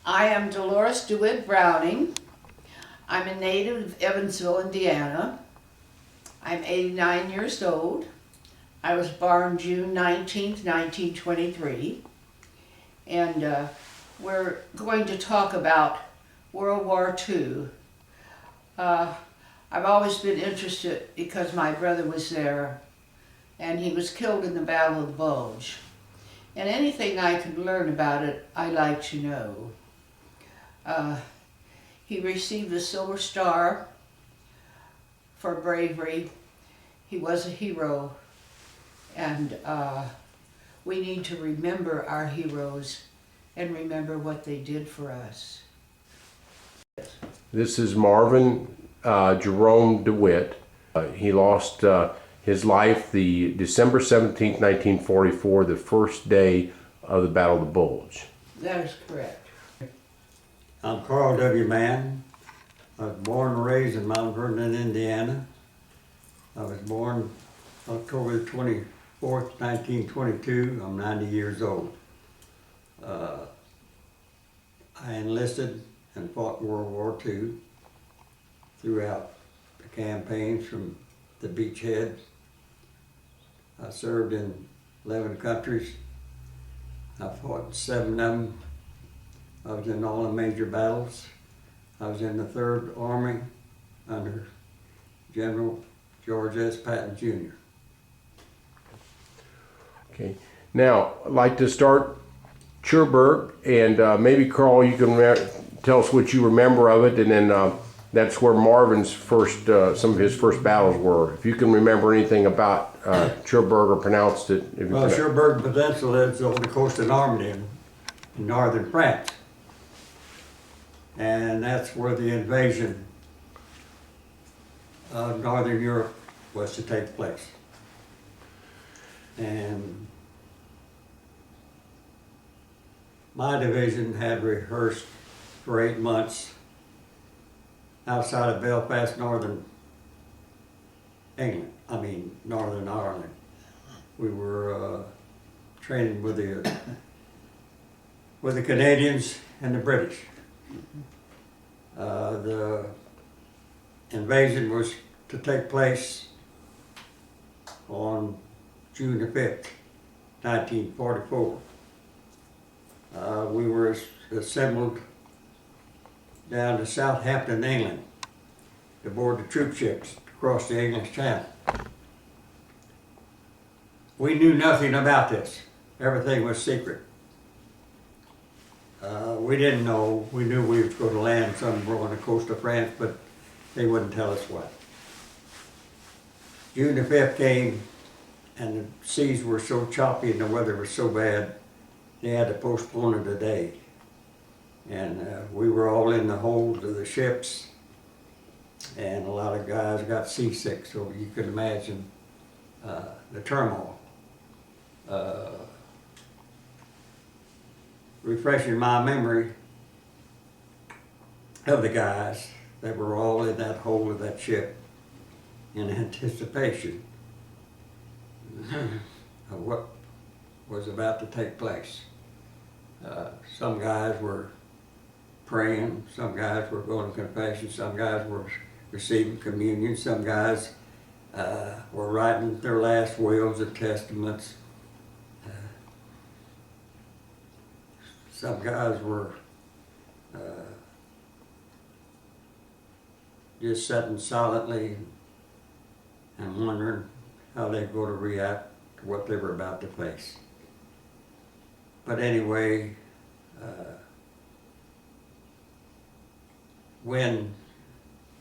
I am Dolores Browning. I'm a native of Evansville, Indiana. I'm 89 years old. I was born June 19th, 1923. And we're going to talk about World War II. I've always been interested because my brother was there and he was killed in the Battle of the Bulge. And anything I could learn about it, I like to know. He received the Silver Star for bravery. He was a hero, and we need to remember our heroes and remember what they did for us. This is Marvin Jerome DeWitt. He lost his life the December 17th, 1944, the first day of the Battle of the Bulge. That is correct. I'm Carl W. Mann. I was born and raised in Mount Vernon, Indiana. I was born October 24th, 1922. I'm 90 years old. I enlisted and fought World War II throughout the campaigns from the beachhead. I served in 11 countries. I fought in 7 of them. I was in all the major battles. I was in the 3rd Army under General George S. Patton Jr. Okay. Now, I'd like to start Cherbourg, and maybe Carl, you can tell us what you remember of it, and then that's where Marvin's first, some of his first battles were. If you can remember anything about Cherbourg or pronounced it. If you Well, Cherbourg Peninsula is on the coast of Normandy in northern France. And that's where the invasion of Northern Europe was to take place. And my division had rehearsed for 8 months outside of Belfast, Northern Ireland. We were training with the Canadians and the British. The invasion was to take place on June the 5th, 1944. We were assembled down to Southampton, England, to board the troop ships across the English Channel. We knew nothing about this. Everything was secret. We didn't know. We knew we was going to land somewhere on the coast of France, but they wouldn't tell us what. June the 5th came, and the seas were so choppy and the weather was so bad, they had to postpone it a day. And we were all in the holds of the ships, and a lot of guys got seasick, so you could imagine the turmoil. Refreshing my memory of the guys that were all in that hold of that ship in anticipation of what was about to take place. Some guys were praying, some guys were going to confession, some guys were receiving communion, some guys were writing their last wills and testaments. Some guys were just sitting silently and wondering how they're going to react to what they were about to face. But anyway, when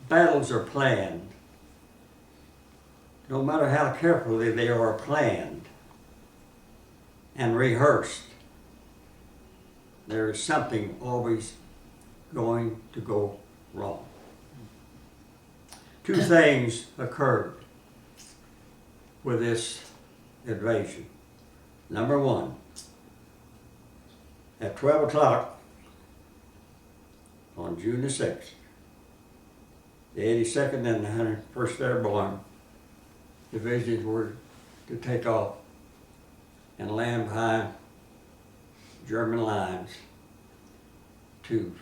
battles are planned, no matter how carefully they are planned and rehearsed, there is something always going to go wrong. 2 things occurred with this invasion. Number 1, at 12 o'clock on June the 6th, the 82nd and the 101st Airborne divisions were to take off and land behind German lines to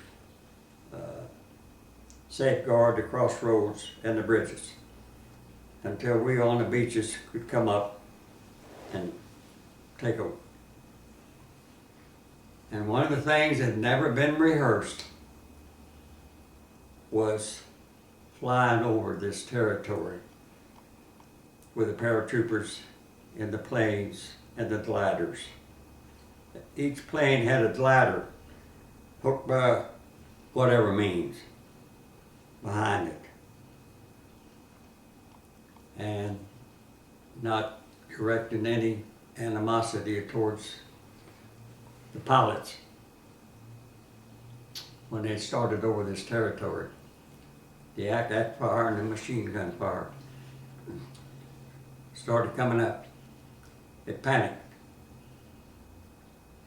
safeguard the crossroads and the bridges until we on the beaches could come up and take over. And one of the things that had never been rehearsed was flying over this territory with the paratroopers in the planes and the gliders. Each plane had a glider hooked by whatever means behind it. And not directing any animosity towards the pilots when they started over this territory. The act fire and the machine gun fire started coming up. They panicked.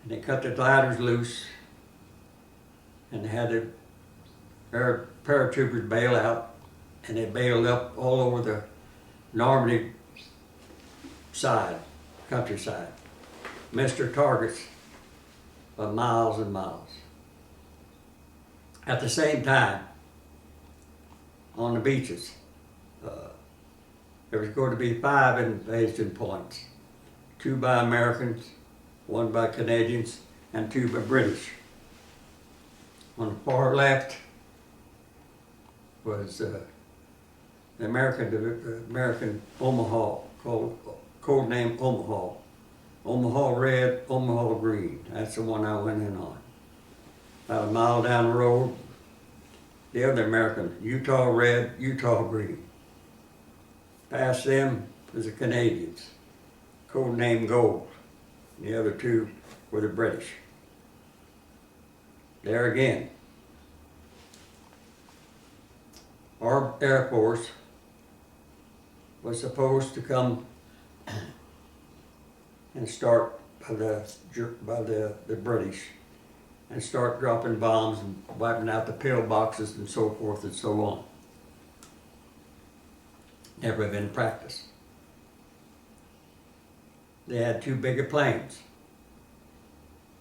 And they cut the gliders loose and they had the paratroopers bail out, and they bailed up all over the Normandy side, countryside. Missed their targets by miles and miles. At the same time, on the beaches, there was going to be 5 invasion points. 2 by Americans, 1 by Canadians, and 2 by British. On the far left was the American Omaha, code name Omaha. Omaha red, Omaha green. That's the one I went in on. About a mile down the road, the other American, Utah red, Utah green. Past them was the Canadians, code name gold. The other 2 were the British. There again, our Air Force was supposed to come and start by the British and start dropping bombs and wiping out the pillboxes and so forth and so on. Never been practiced. They had 2 bigger planes.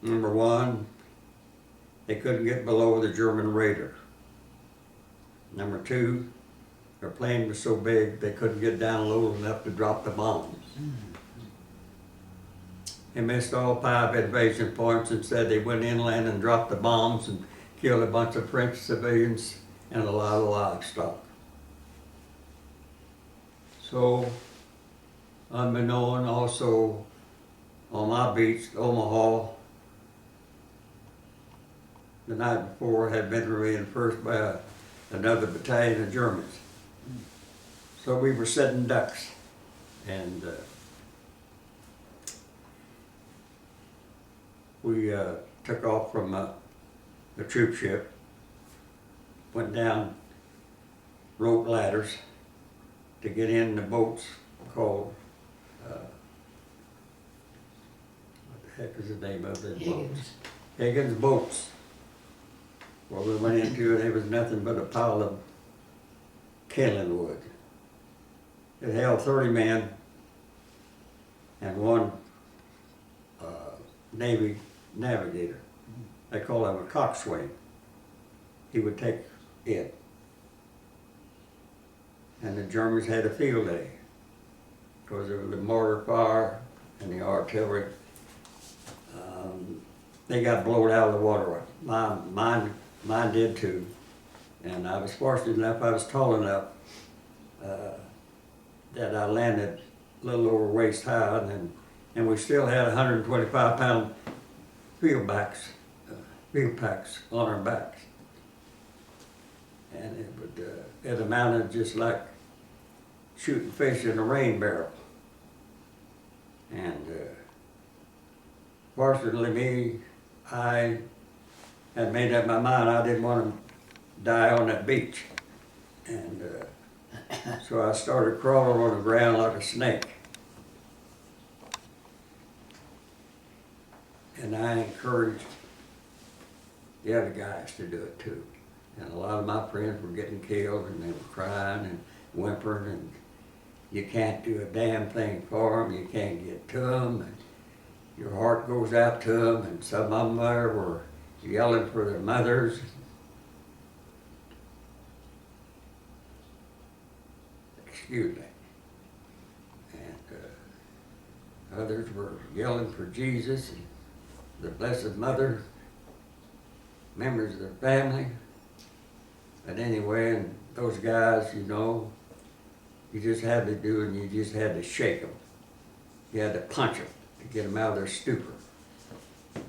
Number 1, they couldn't get below the German radar. Number 2, their plane was so big they couldn't get down low enough to drop the bombs. They missed all 5 invasion points. Instead, they went inland and dropped the bombs and killed a bunch of French civilians and a lot of livestock. So, unbeknown also on my beach, Omaha, the night before had been reinforced by another battalion of Germans. So we were sitting ducks, and we took off from the troop ship, went down rope ladders to get in the boats called, what the heck is the name of the boats? Higgins boats. Well, we went into it, there was nothing but a pile of kindling wood. It held 30 men and 1 Navy navigator. They call him a coxswain. He would take it. And the Germans had a field day because of the mortar fire and the artillery. They got blown out of the water. Mine did too. And I was fortunate enough, I was tall enough that I landed a little over waist high, and we still had 125-pound field packs on our backs. And it amounted just like shooting fish in a rain barrel. And fortunately I had made up my mind I didn't want to die on that beach. And so I started crawling on the ground like a snake. And I encouraged the other guys to do it too. And a lot of my friends were getting killed, and they were crying and whimpering, and you can't do a damn thing for them, you can't get to them, and your heart goes out to them, and some of them there were yelling for their mothers. Excuse me. And others were yelling for Jesus and the Blessed Mother, members of their family. But anyway, and those guys, you know, you just had to do, and you just had to shake them. You had to punch them to get them out of their stupor.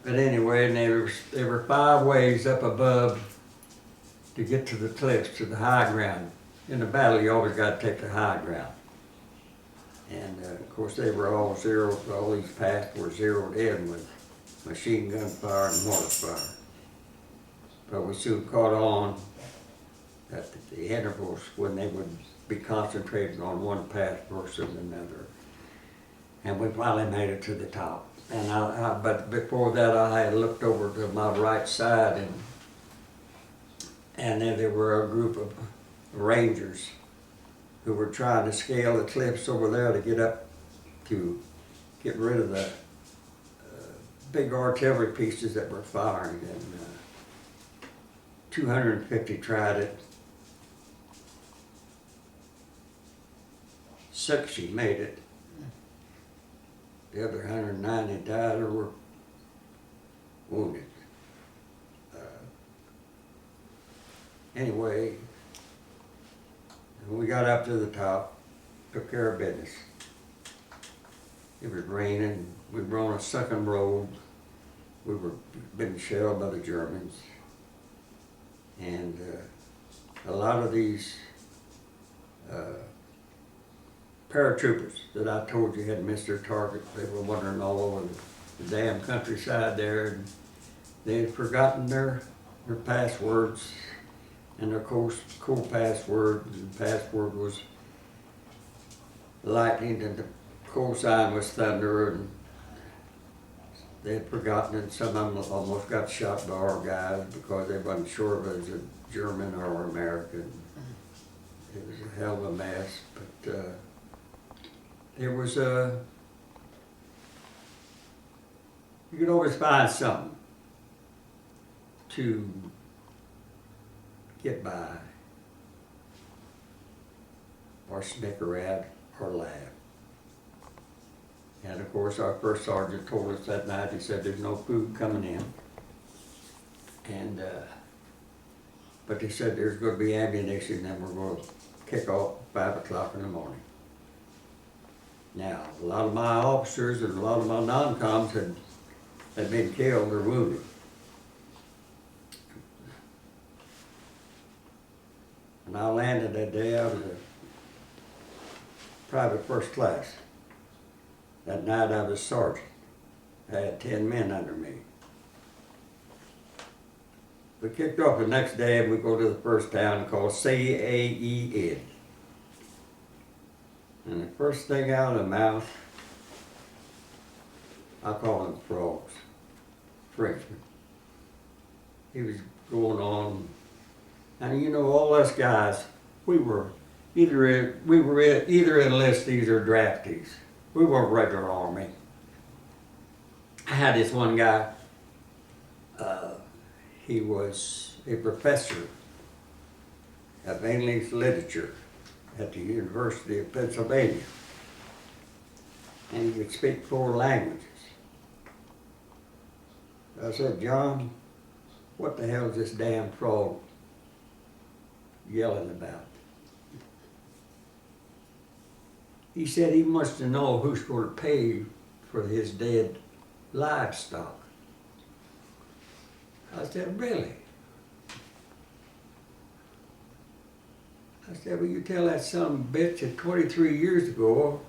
But anyway, and there were 5 ways up above to get to the cliffs, to the high ground. In a battle, you always got to take the high ground. And of course, they were all zeroed, all these paths were zeroed in with machine gun fire and mortar fire. But we soon caught on that the intervals when they would be concentrating on one path versus another. And we finally made it to the top. And but before that, I had looked over to my right side, and then there were a group of rangers who were trying to scale the cliffs over there to get up to get rid of the big artillery pieces that were firing. And 250 tried it. 60 made it. The other 190 died or were wounded. Anyway, when we got up to the top, took care of business. It was raining. We were on a sunken road. We were being shelled by the Germans. And a lot of these paratroopers that I told you had missed their target, they were wandering all over the damn countryside there, and they had forgotten their passwords and their cool password. And the password was lightning, and the call sign was thunder, and they had forgotten it. Some of them almost got shot by our guys because they wasn't sure if it was a German or American. It was a hell of a mess, but there was you could always find something to get by, or snicker at, or laugh. And of course, our first sergeant told us that night, he said there's no food coming in. And, but they said there's going to be ammunition, and we're going to kick off at 5 o'clock in the morning. Now, a lot of my officers and a lot of my non-coms had been killed or wounded. And I landed that day out of the private first class. That night I was sergeant. I had 10 men under me. We kicked off the next day, and we go to the first town called Caen. And the first thing out of the mouth, I call them frogs, Frenchmen. He was going on, and you know, all us guys, we were either enlistees or draftees. We weren't regular army. I had this one guy, he was a professor of English literature at the University of Pennsylvania. And he could speak 4 languages. I said, John, what the hell is this damn frog yelling about? He said he wants to know who's going to pay for his dead livestock. I said, really? I said, well, you tell that son of a bitch that 23 years ago,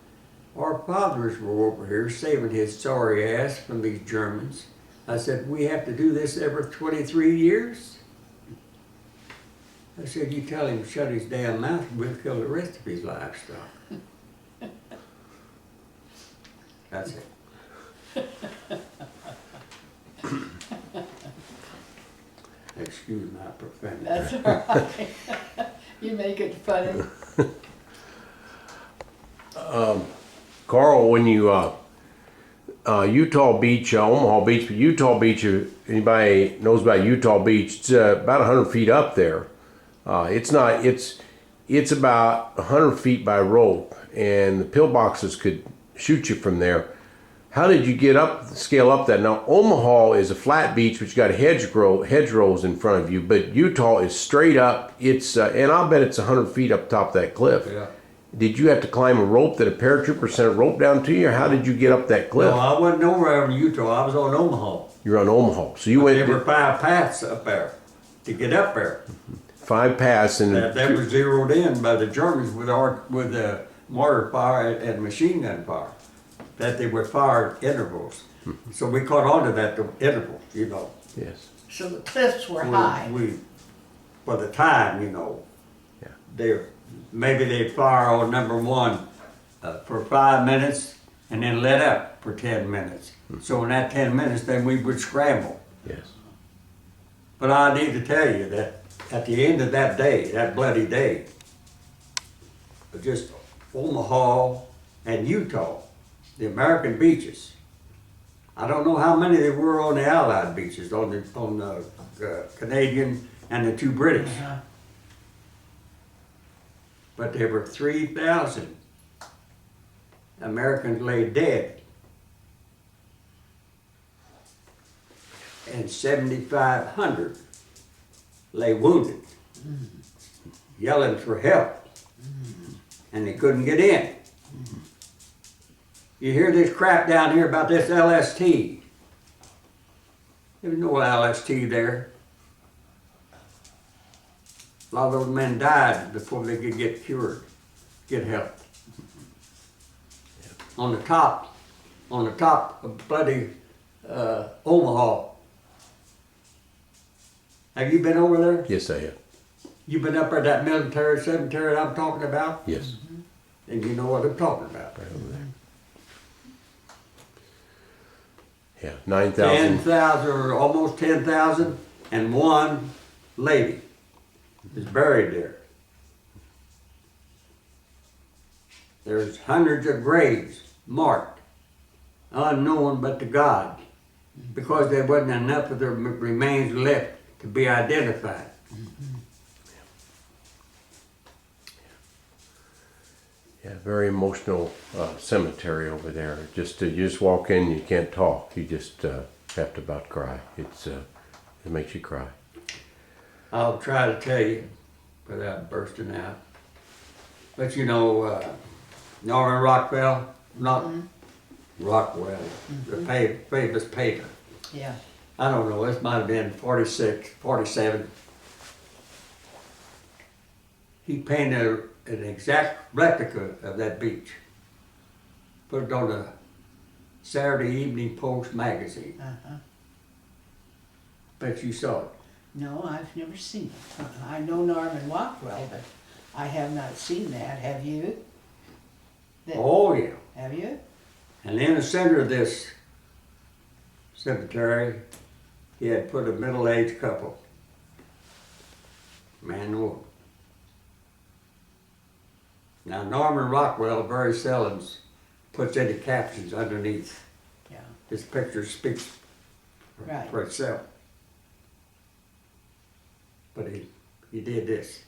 our fathers were over here saving his sorry ass from these Germans. I said, we have to do this every 23 years? I said, you tell him to shut his damn mouth and we'll kill the rest of his livestock. That's it. Excuse my profanity. That's all right. You make it funny. Carl, when you Utah Beach, Omaha Beach, but Utah Beach, if anybody knows about Utah Beach, it's about 100 feet up there. It's not, it's about 100 feet by rope, and the pillboxes could shoot you from there. How did you get up, scale up that? Now, Omaha is a flat beach, which got hedgerows in front of you, but Utah is straight up. It's, and I'll bet it's 100 feet up top that cliff. Yeah. Did you have to climb a rope that a paratrooper sent a rope down to you, or how did you get up that cliff? No, I wasn't over in Utah. I was on Omaha. You're on Omaha, so you went There were 5 paths up there to get up there. 5 paths, and That was zeroed in by the Germans with the mortar fire and machine gun fire. That they were fired intervals. So we caught on to that, the intervals, you know. yes, So the cliffs were high. For the time, you know. Yeah. Maybe they'd fire on number 1 for 5 minutes and then let up for 10 minutes. So in that 10 minutes, then we would scramble. yes, But I need to tell you that at the end of that day, that bloody day, just Omaha and Utah, the American beaches. I don't know how many there were on the Allied beaches, on the Canadian and the 2 British. Uh-huh. But there were 3,000 Americans lay dead. And 7,500 lay wounded, yelling for help. And they couldn't get in. You hear this crap down here about this LST. There's no LST there. A lot of those men died before they could get cured, get help. On the top of bloody Omaha. Have you been over there? yes, I have. You been up at that military cemetery I'm talking about? Yes, And you know what I'm talking about. right over there. Yeah, 9,000. 10,000 or almost 10,000, and 1 lady is buried there. There's hundreds of graves marked, unknown but to God, because there wasn't enough of their remains left to be identified. Yeah, very emotional cemetery over there. You just walk in, you can't talk. You just have to about cry. It makes you cry. I'll try to tell you without bursting out. But you know, Norman Rockwell, not Rockwell, the famous painter. Yeah. I don't know, this might have been 46, 47. He painted an exact replica of that beach. Put it on the Saturday Evening Post magazine. Uh-huh. Bet you saw it. No, I've never seen it. I know Norman Rockwell, but I have not seen that. Have you? Oh yeah. Have you? And in the center of this cemetery, he had put a middle-aged couple, man and woman. Now Norman Rockwell very seldom puts any captions underneath. Yeah. His picture speaks Right. for itself. But he did this.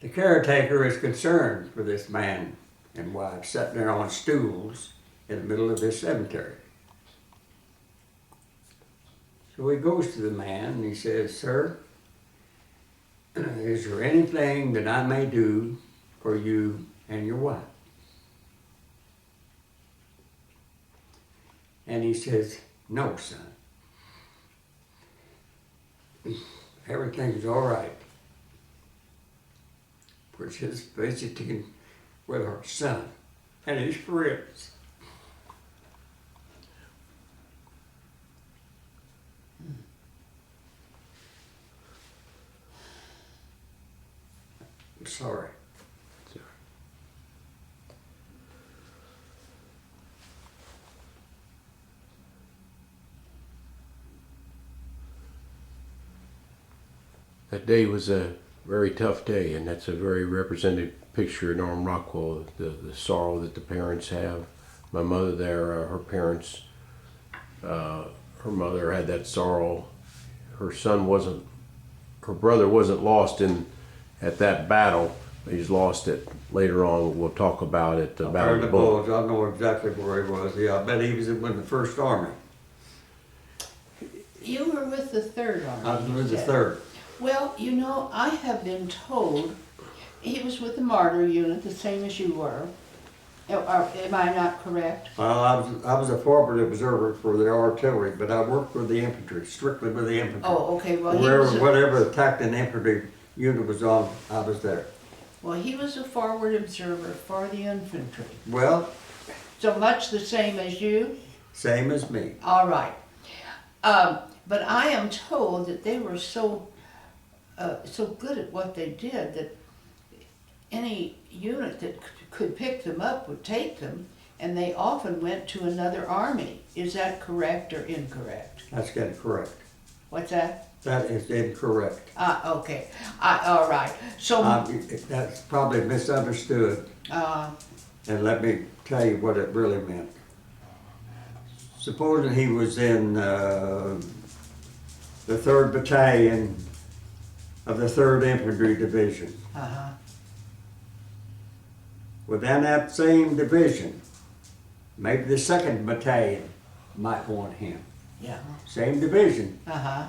The caretaker is concerned for this man and wife sitting there on stools in the middle of this cemetery. So he goes to the man and he says, "Sir, is there anything that I may do for you and your wife?" And he says, "No, son. Everything's all right. We're just visiting with our son and his friends." I'm sorry. That day was a very tough day, and that's a very representative picture of Norman Rockwell, the sorrow that the parents have, my mother there. Her parents, her mother had that sorrow. Her son wasn't, her brother wasn't lost at that battle. He's lost it later on. We'll talk about it. The Battle of the Bulge. I know exactly where he was. Yeah, I bet he was in the First Army. You were with the Third Army. I was you with the said. Third. Well, you know, I have been told he was with the Martyr unit, the same as you were. Am I not correct? Well, I was a forward observer for the artillery, but I worked with the infantry, strictly with the infantry. Oh, okay. Well, he was Whatever attack an infantry unit was on, I was there. well, he was a forward observer for the infantry. Well, So much the same as you? same as me. All right. But I am told that they were so good at what they did that any unit that could pick them up would take them, and they often went to another army. Is that correct or incorrect? That's getting correct. What's that? That is incorrect. Okay. All right. So, That's probably misunderstood, and let me tell you what it really meant. Supposing he was in the 3rd Battalion of the 3rd Infantry Division. Within that same division, maybe the 2nd Battalion might want him. yeah. Same division, Uh-huh.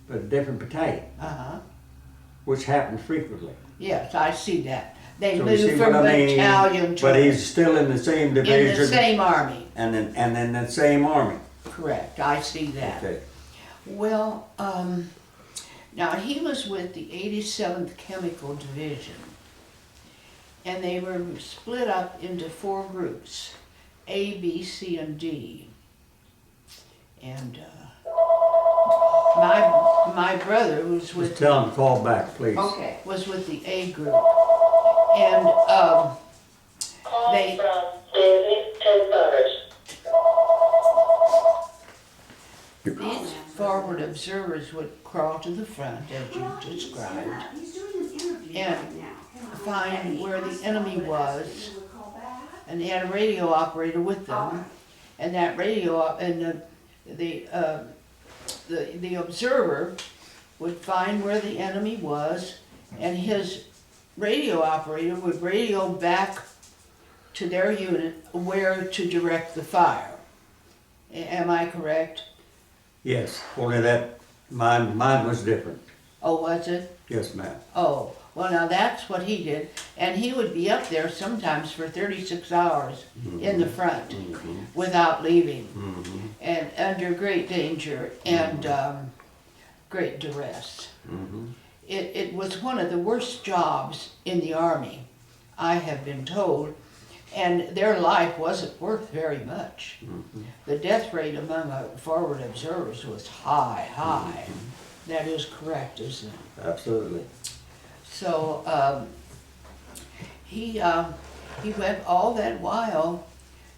but a different battalion, Uh-huh. which happens frequently. Yes, I see that. They So you see moved from what I mean? battalion to But he's still in the same in division. the same army. And in the same army. Correct. I see that. Okay. Well, now he was with the 87th Chemical Division, and they were split up into 4 groups, A, B, C, and D. And my brother was Just with tell him to call back, please. was with the A group, and they from David and Butters. these forward observers would crawl to the front, as you described, and find where the enemy was, and they had a radio operator with them, and that radio and the observer would find where the enemy was, and his radio operator would radio back to their unit where to direct the fire. Am I correct? Yes, only that mine was different. Oh, was it? Yes, ma'am. Oh, well now that's what he did, and he would be up there sometimes for 36 hours in the front without leaving, and under great danger and great duress. It was one of the worst jobs in the Army, I have been told, and their life wasn't worth very much. The death rate among forward observers was high. That is correct, isn't it? Absolutely. So he went all that while,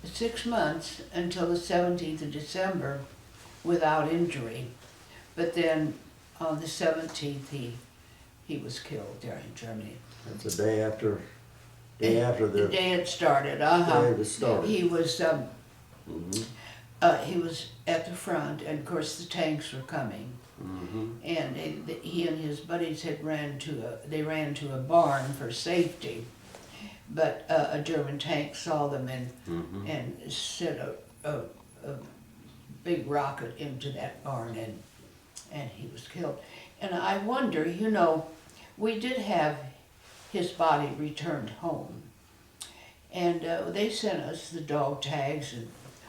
6 months, until the 17th of December without injury. But then on the 17th he was killed there in Germany. That's the day after The day it started, day it started. He was at the front, and of course the tanks were coming. And he and his buddies ran to a barn for safety, but a German tank saw them and sent a big rocket into that barn, and he was killed. And I wonder, you know, we did have his body returned home, and they sent us the dog tags and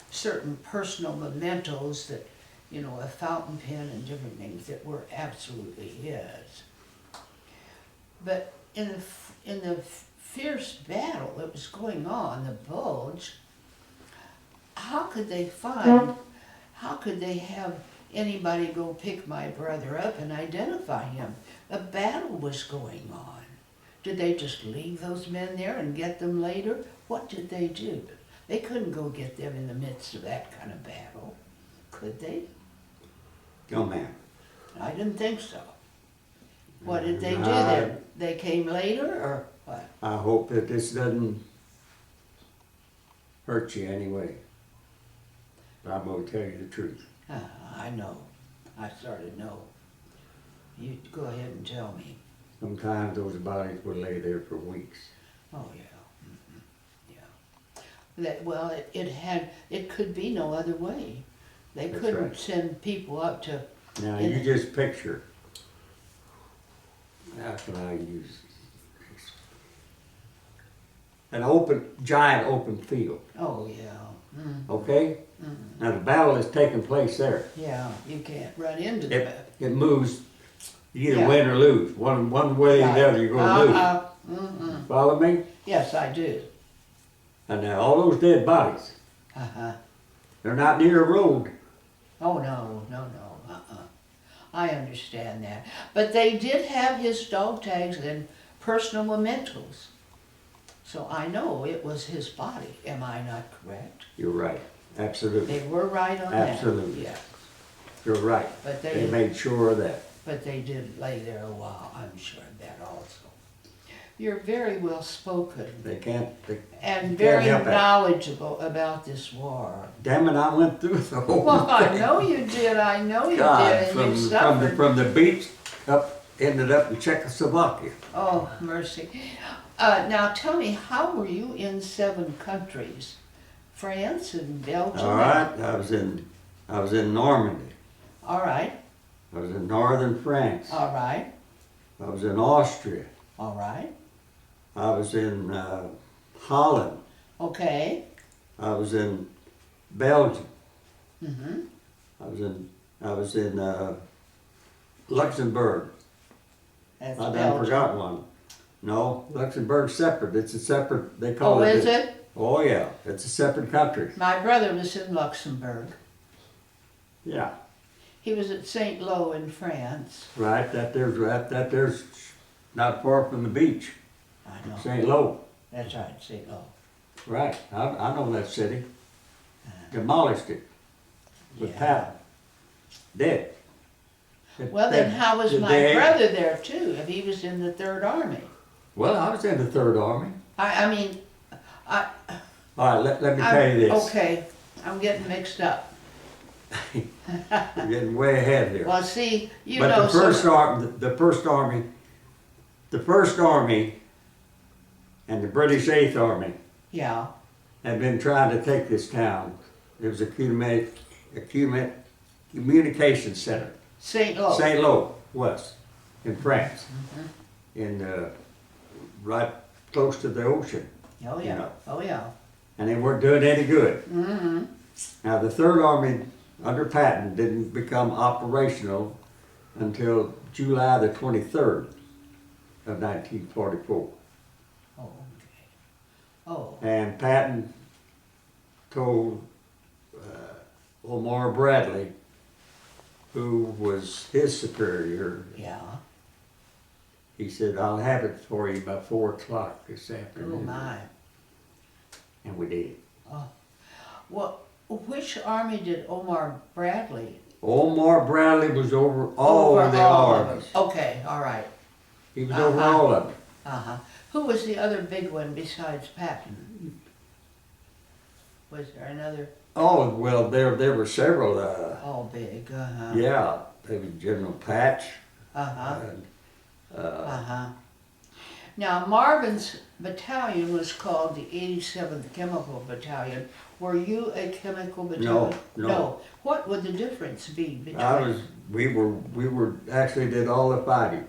certain personal mementos that, you know, a fountain pen and different things that were absolutely his. But in the fierce battle that was going on, the Bulge, how could they have anybody go pick my brother up and identify him? A battle was going on. Did they just leave those men there and get them later? What did they do? They couldn't go get them in the midst of that kind of battle, could they? No, ma'am. I didn't think so. What did they do then? They came later, or what? I hope that this doesn't hurt you anyway. But I'm gonna tell you the truth. I know. I sort of know. You go ahead and tell me. Sometimes those bodies would lay there for weeks. Oh, yeah. Yeah. Well, it could be no other way. They That's couldn't right. send people up to, Now, In you it. just picture, how can I use this? An giant open field, oh, yeah. okay? Now, the battle is taking place there. Yeah, you can't run into the It moves, you either Yeah. win or lose. One way or the other, you're gonna lose. Follow me? Yes, I do. And now, all those dead bodies, Uh-huh. they're not near a road. Oh, no. I understand that. But they did have his dog tags and personal mementos. So I know it was his body. Am I not correct? You're right, absolutely. They were right on that. Absolutely. Yeah. You're right. But They they, made sure of that. but they did lay there a while, I'm sure of that also. You're very well spoken They can't, and can't very help it. knowledgeable about this war. damn it, I went through the whole Well, I thing. know you did, I know you God, did, and you suffered. from the beach ended up in Czechoslovakia. Oh, mercy. Now tell me, how were you in 7 countries? France and Belgium? All right, I was in Normandy. All right, I was in northern France. all right, I was in Austria. all right. I was in Holland. Okay. I was in Belgium. Mm-hmm. I was in Luxembourg. That's I done Belgium. forgot one. No, Luxembourg's separate. It's a separate. They call Oh, it. is it? Oh yeah, it's a separate country. My brother was in Luxembourg. Yeah, He was at St. Lo in France. right. That there's not far from the beach, I know. St. Lo. That's right, St. Lo. Right. I know that city. Demolished it with Yeah. Patton. Dead. Well, then how was Did my they- brother there too, if he was in the Third Army? Well, I was in the Third Army. I mean, All right, let me tell you this. Okay, I'm getting mixed up. You're getting way ahead here. Well, see, you But know, the First Army and the British Eighth Army yeah, had been trying to take this town. It was a communication center. St. Lo. St. Lo was in France, Mm-hmm. in right close to the ocean, Oh, you yeah, know. oh, yeah. and they weren't doing any good. Mm-hmm. Now the Third Army under Patton didn't become operational until July the 23rd of 1944. Oh, okay. Oh, And Patton told Omar Bradley, who was his superior, yeah. he said, I'll have it for you by 4 o'clock this Oh, afternoon. my. And we did. Well, which army did Omar Bradley? Omar Bradley was over all of the all of armies. them. Okay, all right. He was over Uh-huh. all of them. Uh-huh. Who was the other big one besides Patton? Was there another Oh, well, there were several. all big? Uh-huh. Yeah, there was General Patch. Uh-huh. and, Uh-huh. Now, Marvin's battalion was called the 87th Chemical Battalion. Were you a chemical battalion? no. What would the difference be between? we were actually did all the fighting.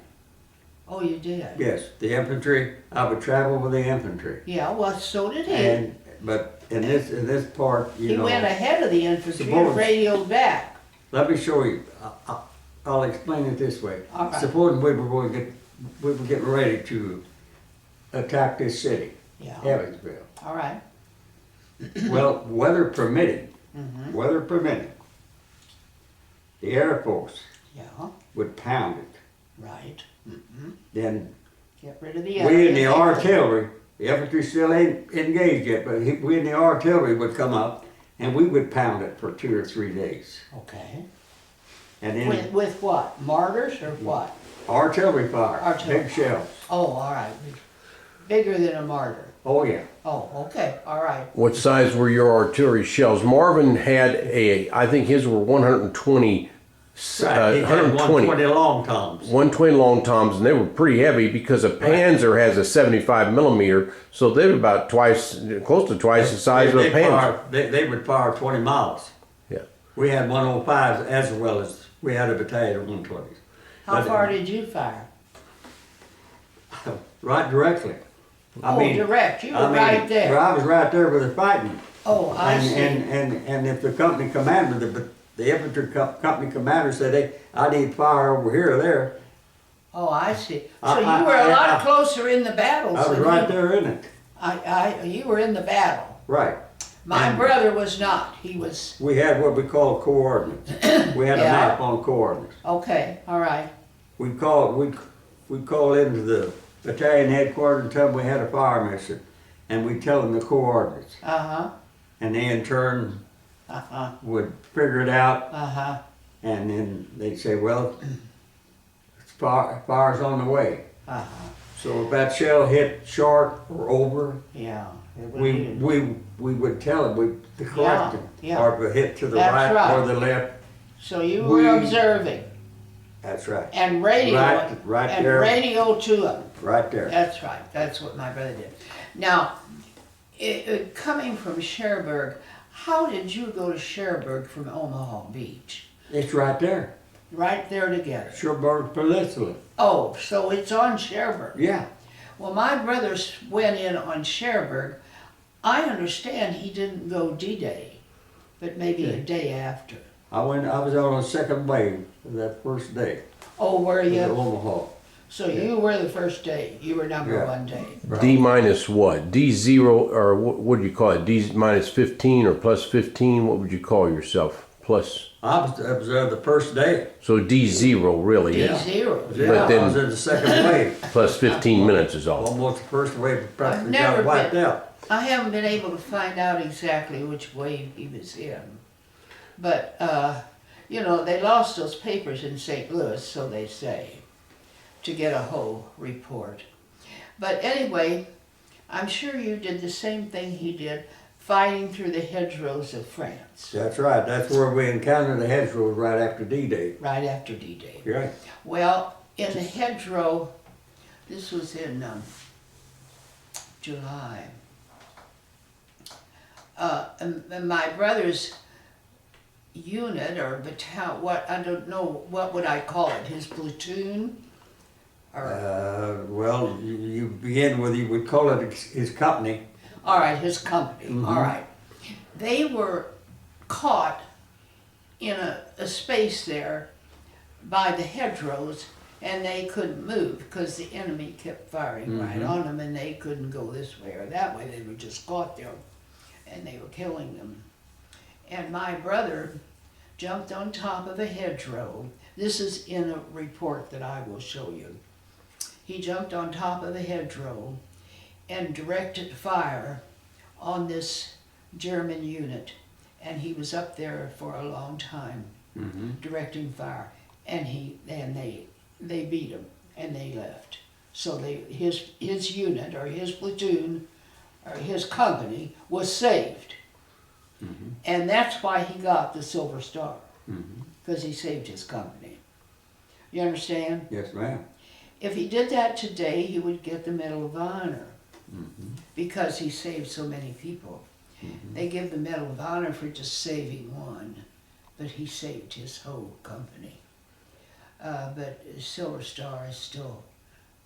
Oh, you did? Yes, the infantry. I would travel with the infantry. Yeah, well, so did he. But in this part, you He know, went ahead of the infantry and Suppose- radioed back. let me show you. I'll explain it this way. All right. Supposing we were getting ready to attack this city, Yeah. Evansville. All right. Well, weather permitting, Mm-hmm. the Air Force Yeah, would pound it. right. Mm-hmm. Then Get rid of the we in the area. artillery, the infantry still ain't engaged yet, but we in the artillery would come up and we would pound it for 2 or 3 days. Okay. And then With what? Mortars or what? artillery fire, Artillery. big shells. Oh, all right. Bigger than a mortar. Oh, yeah. Oh, okay, all right. What size were your artillery shells? Marvin had I think his were 120, Right, he had 120, 120 long toms. 120 long toms, and they were pretty heavy because a Panzer has a 75 millimeter, so they were about twice, close to twice the size of a Panzer. They would fire 20 miles. Yeah. We had 105s as well as we had a battalion of 120s. How But- far did you fire? Right directly. Direct, you were right there. Well, I was right there with the fighting. Oh, I And, see. and if the company commander, the infantry company commander said, hey, I need fire over here or there, Oh, I see. So I- you were a lot I- closer in the battles I was than right he- there in it. you were in the battle. Right. My And- brother was not. He was, We had what we called coordinates. We had a Yeah. map on coordinates. okay, all right. We'd call into the battalion headquarters and tell them we had a fire mission, and we'd tell them the coordinates, Uh-huh, and they in turn uh-huh, would figure it out, uh-huh. and then they'd say, well, fire's on the way. Uh-huh. So if that shell hit short or over, Yeah. it would we be- would tell them the correct, yeah. or if it hit to the That's right, right. or the left. So you we- were observing That's right, and radio Right and there. radio to them. right there. That's right. That's what my brother did. Now, coming from Cherbourg, how did you go to Cherbourg from Omaha Beach? It's right there. Right there together. Cherbourg Peninsula. Oh, so it's on Cherbourg. Yeah. Well, my brother went in on Cherbourg. I understand he didn't go D-Day, but maybe a day after. I was out on the second wave that first day. Oh, were In you? Omaha. So you were the first day. You were number Yeah. one day. D minus what? D zero, or what do you call it? D minus 15 or plus 15? What would you call yourself? Plus, I was there the first day. so D zero really is. D0. Yeah, But then- I was in the second wave. Plus 15 minutes is all. Almost the first wave practically never got wiped been- out. I haven't been able to find out exactly which wave he was in. But, you know, they lost those papers in St. Louis, so they say, to get a whole report. But anyway, I'm sure you did the same thing he did, fighting through the hedgerows of France, That's right. That's where we encountered the hedgerows right after D-Day. right after D-Day. Right. Well, in the hedgerow, this was in July. And my brother's unit or battalion, I don't know, what would I call it? His platoon? Or, Well, you begin with, you would call it his company. all right, his company. All right. They were caught in a space there by the hedgerows, and they couldn't move because the enemy kept firing right on them, and they couldn't go this way or that way. They were just caught there, and they were killing them. And my brother jumped on top of a hedgerow. This is in a report that I will show you. He jumped on top of a hedgerow and directed fire on this German unit. And he was up there for a long time, directing fire. And they beat him and they left. So his unit or his platoon or his company was saved. And that's why he got the Silver Star, because he saved his company. You understand? Yes, ma'am. If he did that today, he would get the Medal of Honor, because he saved so many people. They give the Medal of Honor for just saving one, but he saved his whole company. But Silver Star is still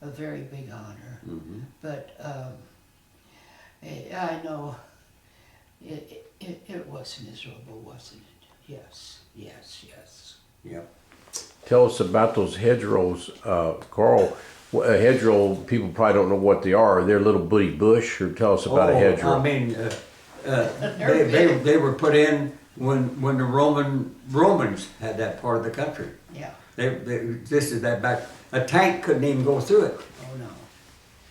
a very big honor. But I know it was miserable, wasn't it? Yes, yes, yes. Yep. Tell us about those hedgerows, Carl. A hedgerow, people probably don't know what they are. They're a little bitty bush, or tell us about a hedgerow. I mean, they were put in when the Romans had that part of the country. Yeah. They existed that back. A tank couldn't even go through it. Oh no.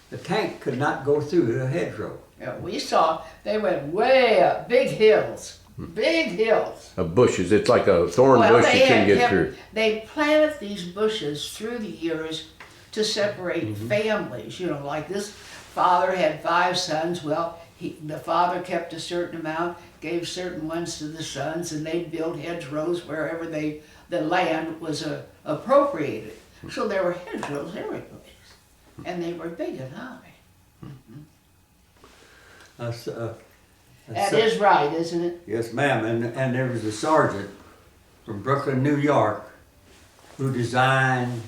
The tank could not go through the hedgerow. Yeah, we saw they went way up, big hills, big hills. Bushes. It's like a thorn bush you couldn't get through. They planted these bushes through the years to separate families. You know, like this father had 5 sons. Well, the father kept a certain amount, gave certain ones to the sons, and they'd build hedgerows wherever the land was appropriated. So there were hedgerows every place, and they were big and high. That is right, isn't it? Yes, ma'am, and there was a sergeant from Brooklyn, New York, who designed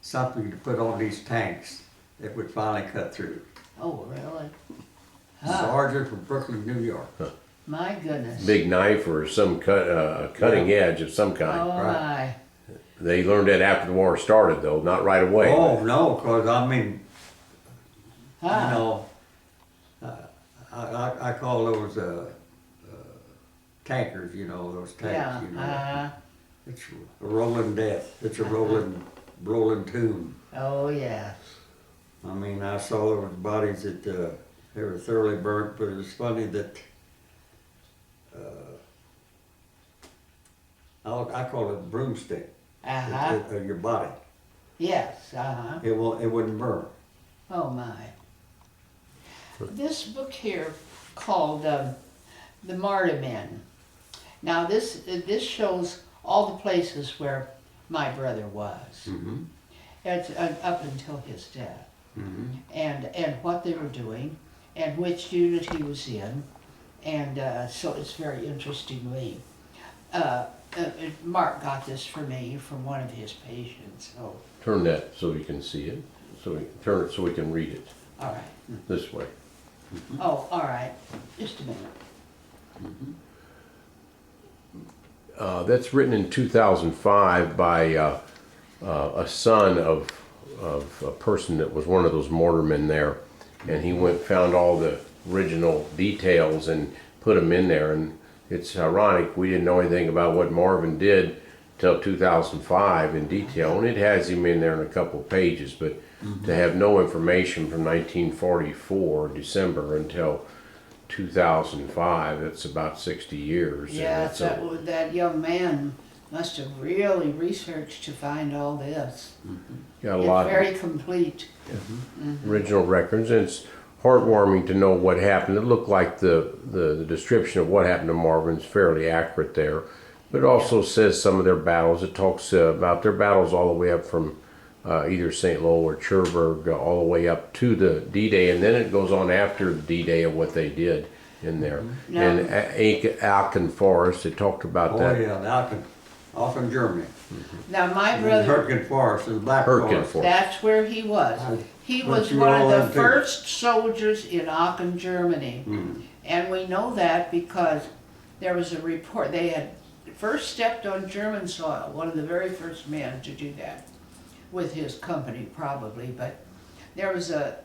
something to put on these tanks that would finally cut through. Oh, really? Sergeant from Brooklyn, New York. My goodness. Big knife or some cutting edge of some kind. Oh, Right. my. They learned that after the war started, though, not right away. Oh, no, because I mean, you Huh. know, I call those tankers, you know, those tanks, Yeah. you know. It's a rolling death. It's a rolling tomb. Oh, yeah. I mean, I saw those bodies that they were thoroughly burnt, but it was funny that I call it a broomstick. Your body. Yes, It wouldn't burn. Oh, my. This book here called The Martyr Men. Now, this shows all the places where my brother was. Mm-hmm. It's up until his death. Mm-hmm. And what they were doing, and which unit he was in, and so it's very interesting to me. Mark got this for me from one of his patients. So, Turn that so you can see it. Turn it so we can read it all right. this way. Oh, all right. Just a minute. That's written in 2005 by a son of a person that was one of those mortarmen there, and he found all the original details and put them in there. And it's ironic, we didn't know anything about what Marvin did till 2005 in detail, and it has him in there in a couple of pages, but to have no information from 1944 December until 2005, that's about 60 years. Yeah, and that young man must have really researched to find all this. got a It's lot very complete. of original records, and it's heartwarming to know what happened. It looked like the description of what happened to Marvin's fairly accurate there, but it also says some of their battles. It talks about their battles all the way up from either St. Lo or Cherbourg, all the way up to the D-Day, and then it goes on after the D-Day of what they did in there. Now- And Aachen Forest, it talked about Oh, that. yeah, off in Germany. Now, my brother, Hurtgen Forest is Black Hurtgen Forest. Forest. that's where he was. He But was you one all of the in too. first soldiers in Aachen, Germany. And we know that because there was a report, they had first stepped on German soil, one of the very first men to do that, with his company probably, but there was the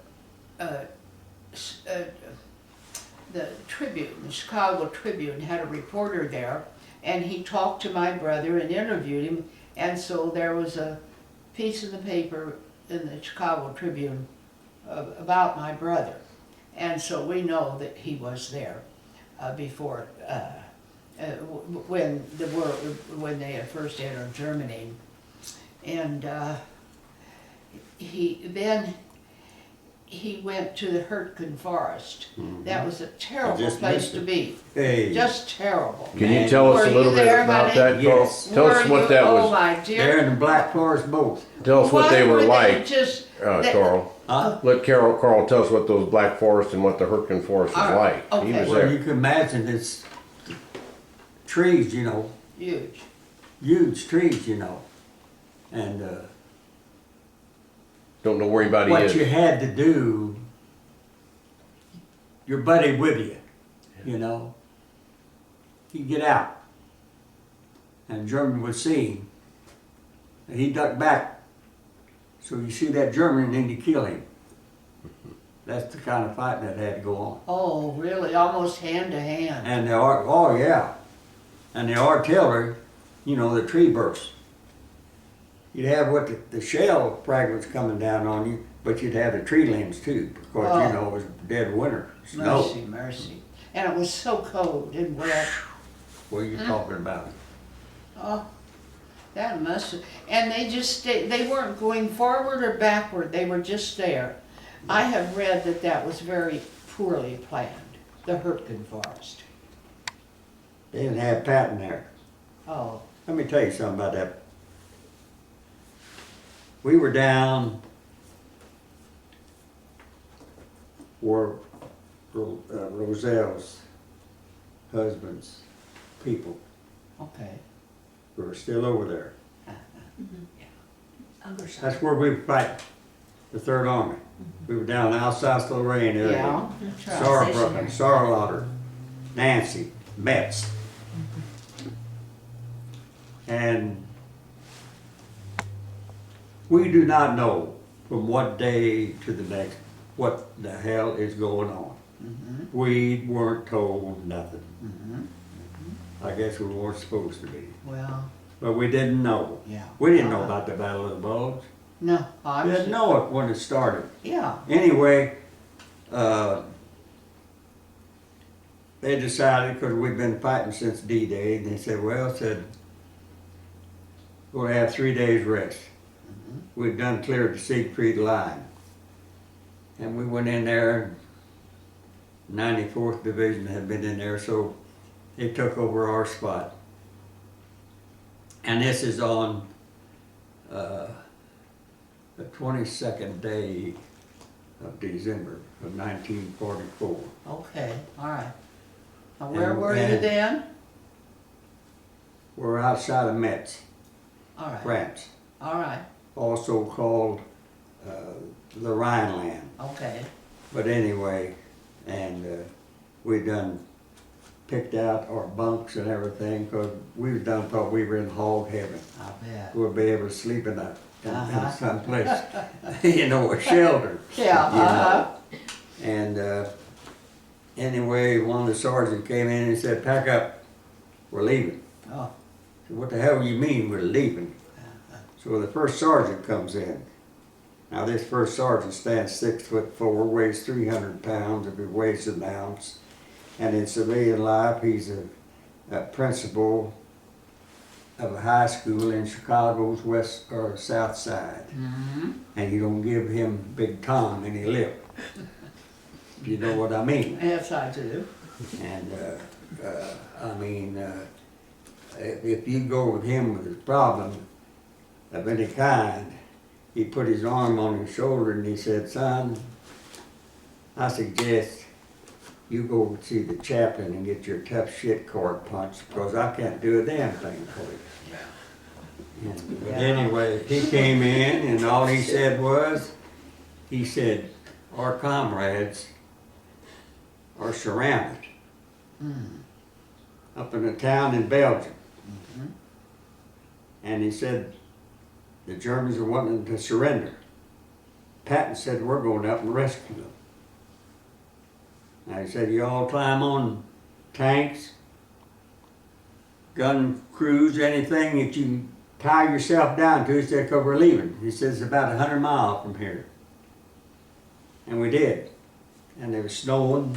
Tribune, the Chicago Tribune had a reporter there, and he talked to my brother and interviewed him, and so there was a piece in the paper in the Chicago Tribune about my brother, and so we know that he was there before when they had first entered Germany, and he went to the Hurtgen Forest. That was a terrible just place missed to it. be. Hey, Just terrible. Can you Man. tell us Were a you little bit there, about honey? that, Carl? Yes. Tell us Were what you- that Oh was. my they're dear. in the Black Forest both. Tell us what Why they were they like, just, that- Carl. Huh? Let Carl tell us what those Black Forest and what the Hurtgen Forest was All right, like. He okay. was Well, you there. can imagine it's trees, you know, huge. huge trees, you know. And Don't know where anybody what is. you had to do, your buddy with you know, he'd get out. And German would see him. And he'd duck back. So you see that German and then you kill him. That's the kind of fighting that had to go on. Oh, really? Almost hand to hand. And and the artillery, you know, the tree bursts. You'd have the shell fragments coming down on you, but you'd have the tree limbs too, because Oh. you know it was dead winter, snow. Mercy, mercy. And it was so cold and wet. What are you talking about? Oh, that must have, and they just stayed, they weren't going forward or backward, they were just there. I have read that that was very poorly planned, the Hurtgen Forest. They didn't have Patton there. Oh, Let me tell you something about that. We were down where Roselle's husband's people okay. were still over there. Other side. That's where we were fighting, the Third Army. We were down in Alsace-Lorraine area. Yeah, that's right. Saarbrücken, Saarlauter, Nancy, Metz. And we do not know from what day to the next what the hell is going on. We weren't told nothing. I guess we weren't supposed to be. Well, But we didn't know. yeah. We didn't know about the Battle of the Bulge. No, We I'm. didn't know it when it started. Yeah, Anyway, they decided, because we'd been fighting since D-Day, and they said, well, we're going to have 3 days rest. We'd done cleared the Siegfried line. And we went in there, 94th Division had been in there, so they took over our spot. And this is on the 22nd day of December of 1944. okay, all right. Now, where And- were you and- then? We're outside of Metz, All right, France, all right, also called the Rhineland. okay. But anyway, and we done picked out our bunks and everything, because we done thought we were in hog heaven. I bet. We'll be able to sleep in Uh-huh. some place, you know, a shelter. Yeah, you know. uh-huh. And anyway, one of the sergeants came in and said, pack up, we're leaving. Oh, I said, what the hell do you mean we're leaving? So the first sergeant comes in. Now this first sergeant stands 6'4", weighs 300 pounds if he weighs an ounce. And in civilian life, he's a principal of a high school in Chicago's west or south side. And you don't give him Big Tom any lip. You know what I mean? yes, I do. And I mean, if you go with him with a problem of any kind, he put his arm on his shoulder and he said, son, I suggest you go see the chaplain and get your tough shit card punched, because I can't do a damn thing for you. But anyway, he came in and all he said was, he said, our comrades are surrounded up in a town in Belgium. And he said, the Germans are wanting to surrender. Patton said, we're going up and rescue them. And he said, you all climb on tanks, gun crews, anything that you can tie yourself down to. He said, because we're leaving. He says, it's about 100 miles from here. And we did. And it was snowing,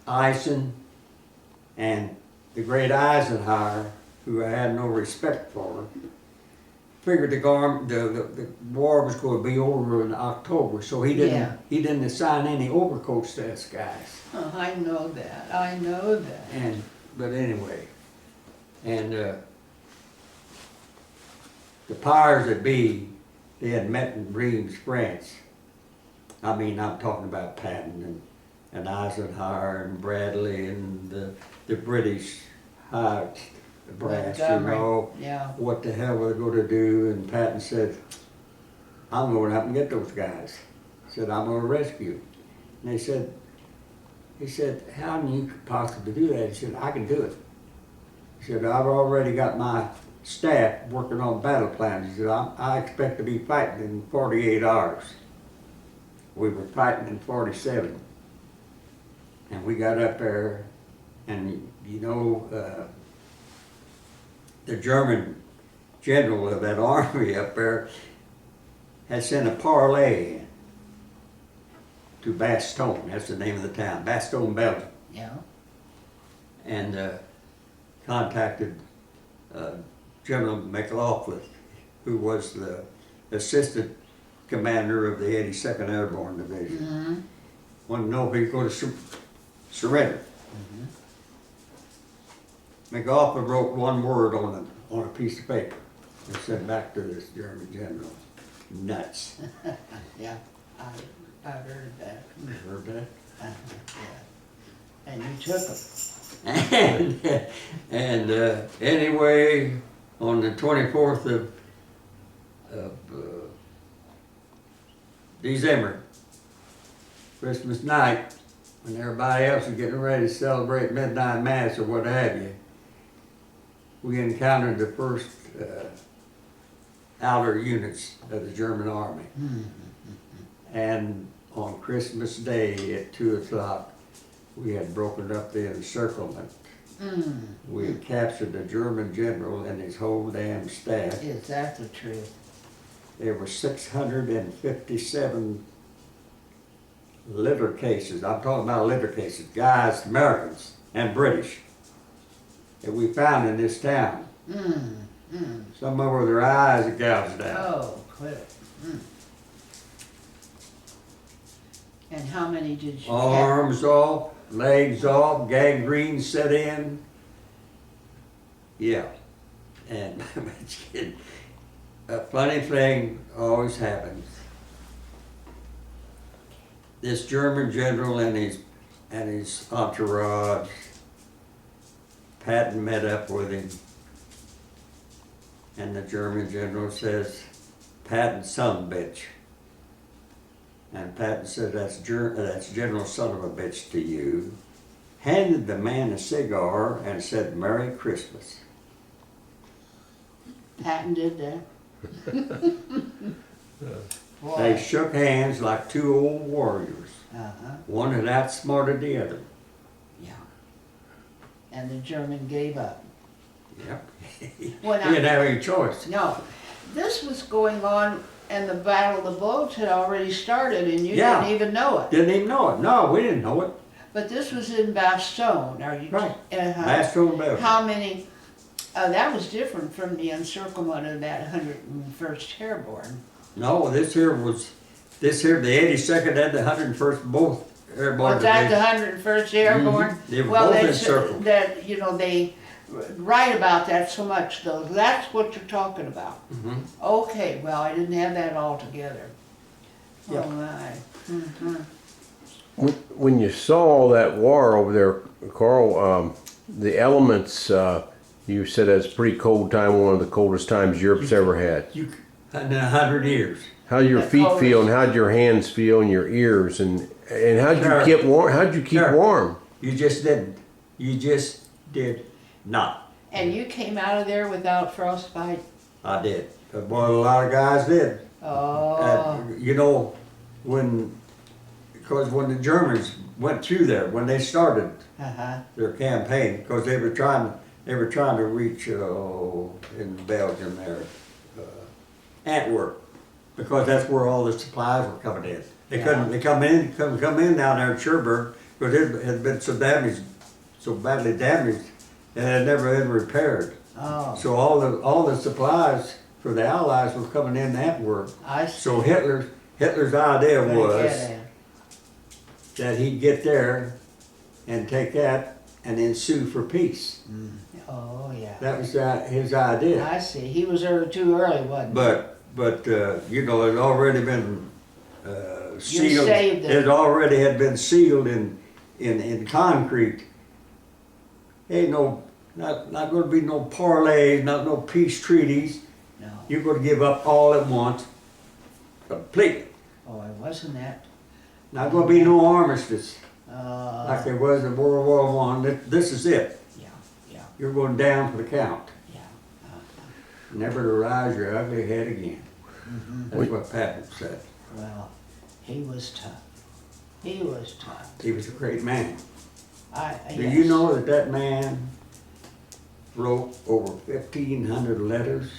icing, and the great Eisenhower, who I had no respect for, figured the war was going to be over in October, so he didn't assign any overcoats to us guys. Oh, I know that, I know that. But anyway, and the powers that be, they had met in Reims, France. I mean, I'm talking about Patton and Eisenhower and Bradley and the British high brass, you Montgomery, know, yeah. what the hell were they going to do? And Patton said, I'm going up and get those guys. He said, I'm going to rescue. And he said, how can you possibly do that? He said, I can do it. He said, I've already got my staff working on battle plans. He said, I expect to be fighting in 48 hours. We were fighting in 47. And we got up there, and you know, the German general of that army up there had sent a parlay in to Bastogne. That's the name of the town, Bastogne, Belgium. Yeah. And contacted General McLaughlin, who was the assistant commander of the 82nd Airborne Division. Mm-hmm. Wanted to know if he'd go to surrender. MacArthur wrote one word on a piece of paper and sent back to this German general. Nuts. Yeah, I heard that. Heard that? Yeah. And you took them. And anyway, on the 24th of December, Christmas night, when everybody else is getting ready to celebrate midnight mass or what have you, we encountered the first outer units of the German army. And on Christmas Day at 2 o'clock, we had broken up the encirclement. We had captured the German general and his whole damn staff. Is that the truth? There were 657 litter cases. I'm talking about litter cases, guys, Americans and British, that we found in this town. Some of them with their eyes gouged out. Oh, quit it. And how many did you have? Arms off, legs off, gangrene set in. Yeah. And a funny thing always happens. This German general and his entourage, Patton met up with him. And the German general says, "Patton, son of a bitch." And Patton said, that's General Son of a Bitch to you. Handed the man a cigar and said, "Merry Christmas." Patton did that? They shook hands like two old warriors. One had outsmarted the other. Yeah. And the German gave up. Yep. Well, He didn't have any choice. No, this was going on and the Battle of the Bulge had already started and you Yeah. didn't even know it. Didn't even know it. No, we didn't know it. But this was in Bastogne, are you? Right. Uh-huh. Bastogne, Belgium. How many, that was different from the encirclement of that 101st Airborne. No, the 82nd and the 101st both airborne Was that divisions. the 101st Airborne? They were Well, both that's, encircled. that, you know, they write about that so much though. That's what you're talking about. Okay, well, I didn't have that all together. Yep. Oh my. When you saw all that war over there, Carl, the elements, you said that's a pretty cold time, one of the coldest times Europe's ever had. In 100 years. How did your The feet coldest. feel, and how did your hands feel, and your ears, and how did you Sure. keep warm? How did you keep Sure. warm? You just didn't. You just did not. And you came out of there without frostbite? I did. But boy, a lot of guys did. Oh, You know, because when the Germans went through there, when they started their campaign, because they were trying to reach in Belgium there, Antwerp, because that's where all the supplies were coming in. They couldn't come in down there at Cherbourg because it had been so badly damaged, and it had never been repaired. oh, So all the supplies for the Allies were coming in Antwerp. I see. So Hitler's idea What I was get at. that he'd get there and take that and then sue for peace. Oh, yeah. That was his idea. I see. He was too early, wasn't he? But you know, it had already been sealed. saved it. It already had been sealed in concrete. Ain't not going to be no parlays, no peace treaties. No. You're going to give up all at once, completely. Oh, it wasn't that. Not going to be no armistice like Uh, there was in World War I. This is it. yeah. You're going down for the count. Yeah. Never to rise your ugly head again. Mm-hmm. That's what Patton said. Well, he was tough. He was tough. He was a great man. Do Yes. you know that man wrote over 1,500 letters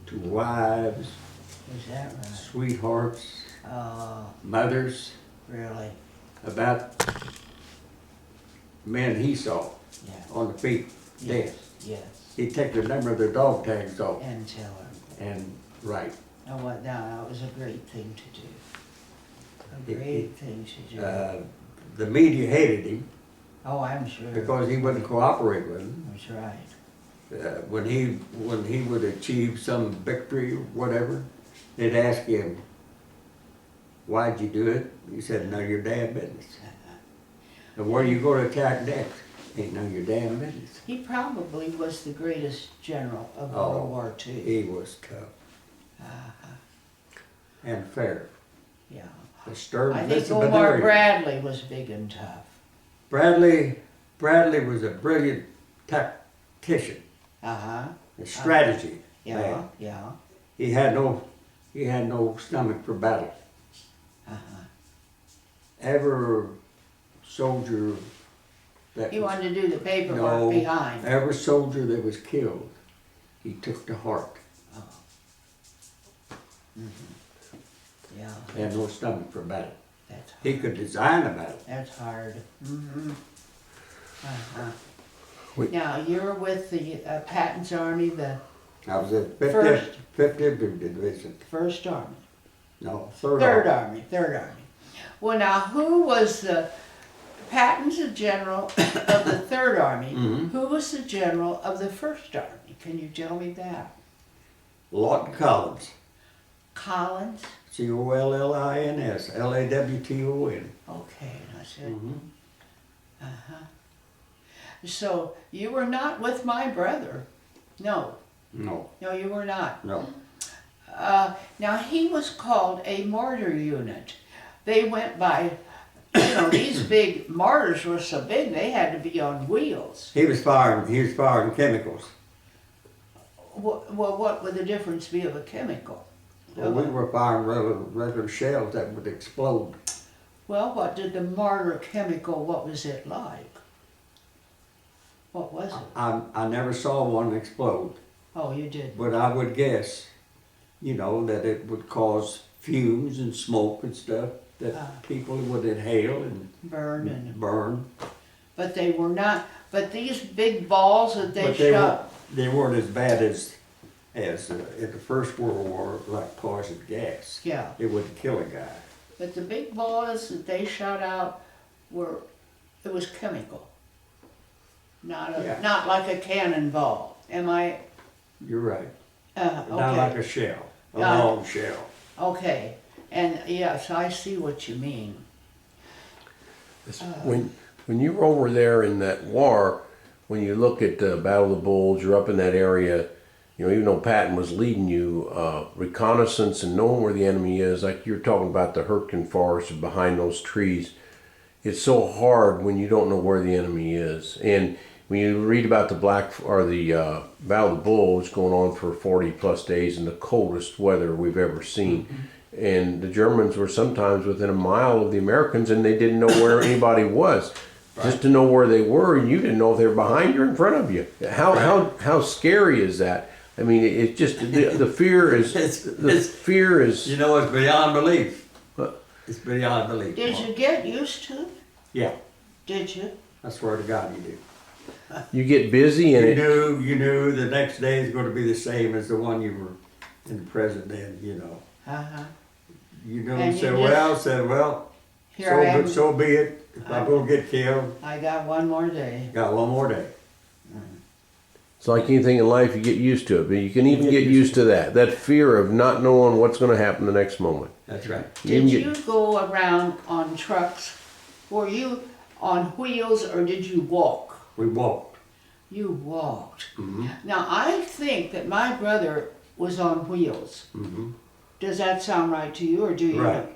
to wives, Is that right? sweethearts, Oh, mothers, really? about men he saw Yeah. on the feet, dead. Yes. He'd take the number of their dog tags off And tell her. and write. Oh, what, now, that was a great thing to do. A He- great thing to do. The media hated him Oh, I'm sure. because he wouldn't cooperate with them. That's right. When he would achieve some victory or whatever, they'd ask him, "Why'd you do it?" He said, "None of your damn business." And where you go to attack next? Ain't none of your damn business. He probably was the greatest general of Oh, World War II. He was tough and fair. Yeah. Disturbed I think visibility. Omar Bradley was big and tough. Bradley was a brilliant tactician. Uh-huh. A strategy Yeah, man. yeah. He had no stomach for battle. Uh-huh. Every soldier that He was, wanted to do the paperwork no, behind. every soldier that was killed, he took to heart. Yeah, He had no stomach for battle. that's hard. He could design a battle. That's hard. Mm-hmm. Uh-huh. Wait. Now, you're with the Patton's Army, the I was at First. 50th Division. First Army. No, Third Third Army. Army, Third Army. Well, now, who was the, Patton's the general of the Third Army. Mhm. Who was the general of the First Army? Can you tell me that? Lawton Collins. Collins? Collins, Lawton. Okay, that's it. Mm-hmm. Uh-huh. So, you were not with my brother? No, No, no, you were not. no. Now, he was called a mortar unit. They went by, you know, these big mortars were so big, they had to be on wheels. He was firing chemicals. Well, what would the difference be of a chemical? Well, we were firing regular shells that would explode. Well, what did the mortar chemical, what was it like? What was it? I never saw one explode, Oh, you did. but I would guess, that it would cause fumes and smoke and stuff that people would inhale and Burn and, burn. but they were not, but these big balls that they But they shot, they weren't as bad as in the First World War, like poison gas. yeah. It would kill a guy. But the big balls that they shot out it was chemical. Yeah. Not like a cannonball. Am I, You're right. okay. Not like a shell, a Yeah. long shell. Okay, and yes, I see what you mean. When you were over there in that war, when you look at the Battle of the Bulge, you're up in that area, even though Patton was leading you, reconnaissance and knowing where the enemy is, like you're talking about the Hurtgen Forest and behind those trees, it's so hard when you don't know where the enemy is. And when you read about the Battle of the Bulge going on for 40 plus days in the coldest weather we've ever seen. Mm-hmm. And the Germans were sometimes within a mile of the Americans and they didn't know where anybody was. Right. Just to know where they were, and you didn't know if they were behind you or in front of you. How scary is that? I mean, it's just the fear is fear is. It's beyond belief. What? It's beyond belief. Did you get used to it? Yeah, Did you? I swear to God, you do. You get busy and You knew the next day is going to be the same as the one you were in the present then. Uh-huh. You said, well, Here I am. so be it. If I'm going to get killed, I got one more day. got one more day. it's like anything in life, you get used to it. But you can even get used to that fear of not knowing what's going to happen the next moment. That's right. Did you go around on trucks? Were you on wheels or did you walk? We walked. You walked. Mm-hmm. Now, I think that my brother was on wheels. Mm-hmm. Does that sound right to you, or do you? Right.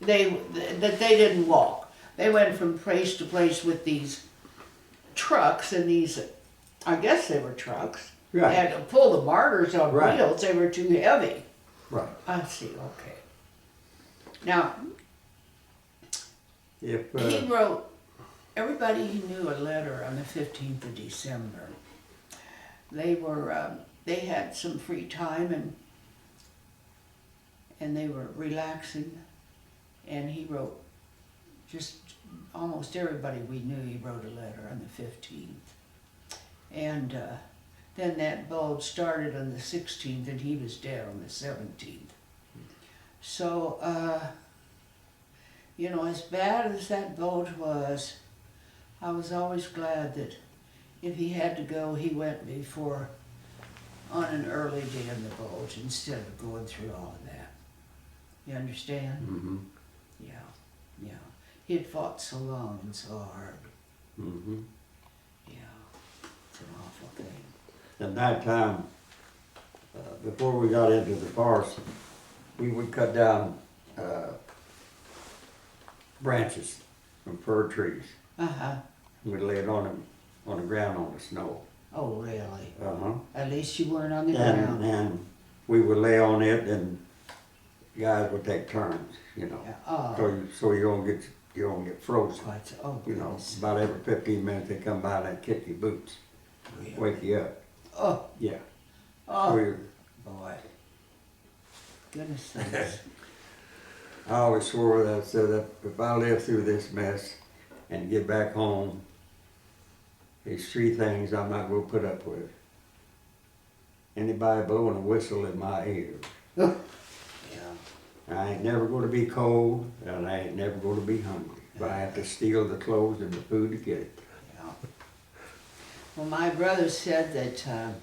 That they didn't walk. They went from place to place with these trucks and these, I guess they were trucks. Right. They had to pull the martyrs on Right. wheels. They were too heavy. Right. I see, okay. Now, If he wrote, everybody he knew a letter on the 15th of December. They had some free time and they were relaxing, and he wrote, just almost everybody we knew, he wrote a letter on the 15th. And then that bulge started on the 16th and he was dead on the 17th. So, you know, as bad as that boat was, I was always glad that if he had to go, he went before on an early day in the boat instead of going through all of that. You understand? Mm-hmm. Yeah, yeah. He had fought so long and so hard. Mm-hmm. Yeah, it's an awful thing. At that time, before we got into the forest, we would cut down branches from fir trees. Uh-huh. We'd lay it on the ground on the snow. Oh, really? Uh-huh. At least you weren't on the And, ground. and we would lay on it, and guys would take turns, you know. Yeah. Oh, So you don't get frozen. quite, oh, You know, goodness. about every 15 minutes they come by and they kick your boots, Really? wake you up. Oh, Yeah. oh, So you- boy. Goodness sakes. I always swore that, so that if I live through this mess and get back home, there's three things I'm not gonna put up with. Anybody blowing a whistle in my ear. Yeah. I ain't never gonna be cold, and I ain't never gonna be hungry. But I have to steal the clothes and the food to get it. Yeah. Well, my brother said that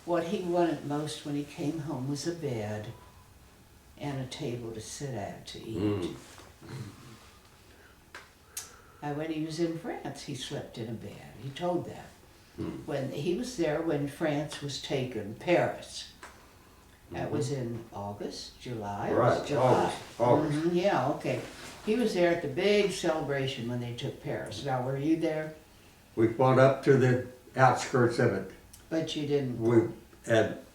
what he wanted most when he came home was a bed and a table to sit at to eat. Mm. And when he was in France, he slept in a bed. He told that. Mm. When he was there when France was taken, Paris. That was in August, July. It was Right, July. August. Mhm, yeah, okay. He was there at the big celebration when they took Paris. Now, were you there? We fought up to the outskirts of it. But you didn't.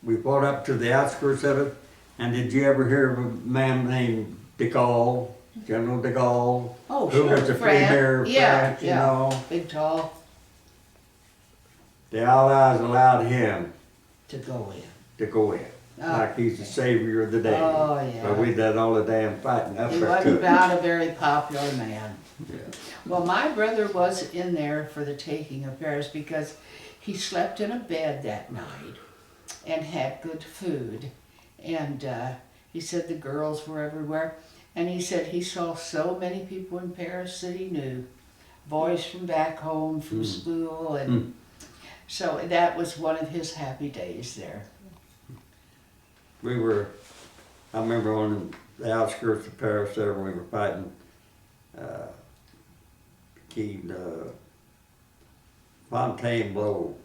We fought up to the outskirts of it. And did you ever hear of a man named de Gaulle, General de Gaulle? Oh, Who sure. was the premier of Yeah, France, you yeah. know? Big tall The Allies allowed him to go in. to go in. Like he's the savior of the day. Oh, yeah. But we done all the damn fighting up He there wasn't to it. about a very popular man. Yeah. Well, my brother was in there for the taking of Paris because he slept in a bed that night and had good food. And he said the girls were everywhere. And he said he saw so many people in Paris that he knew. Boys from back home, from school. And so that was one of his happy days there. I remember on the outskirts of Paris there when we were fighting Fontainebleau.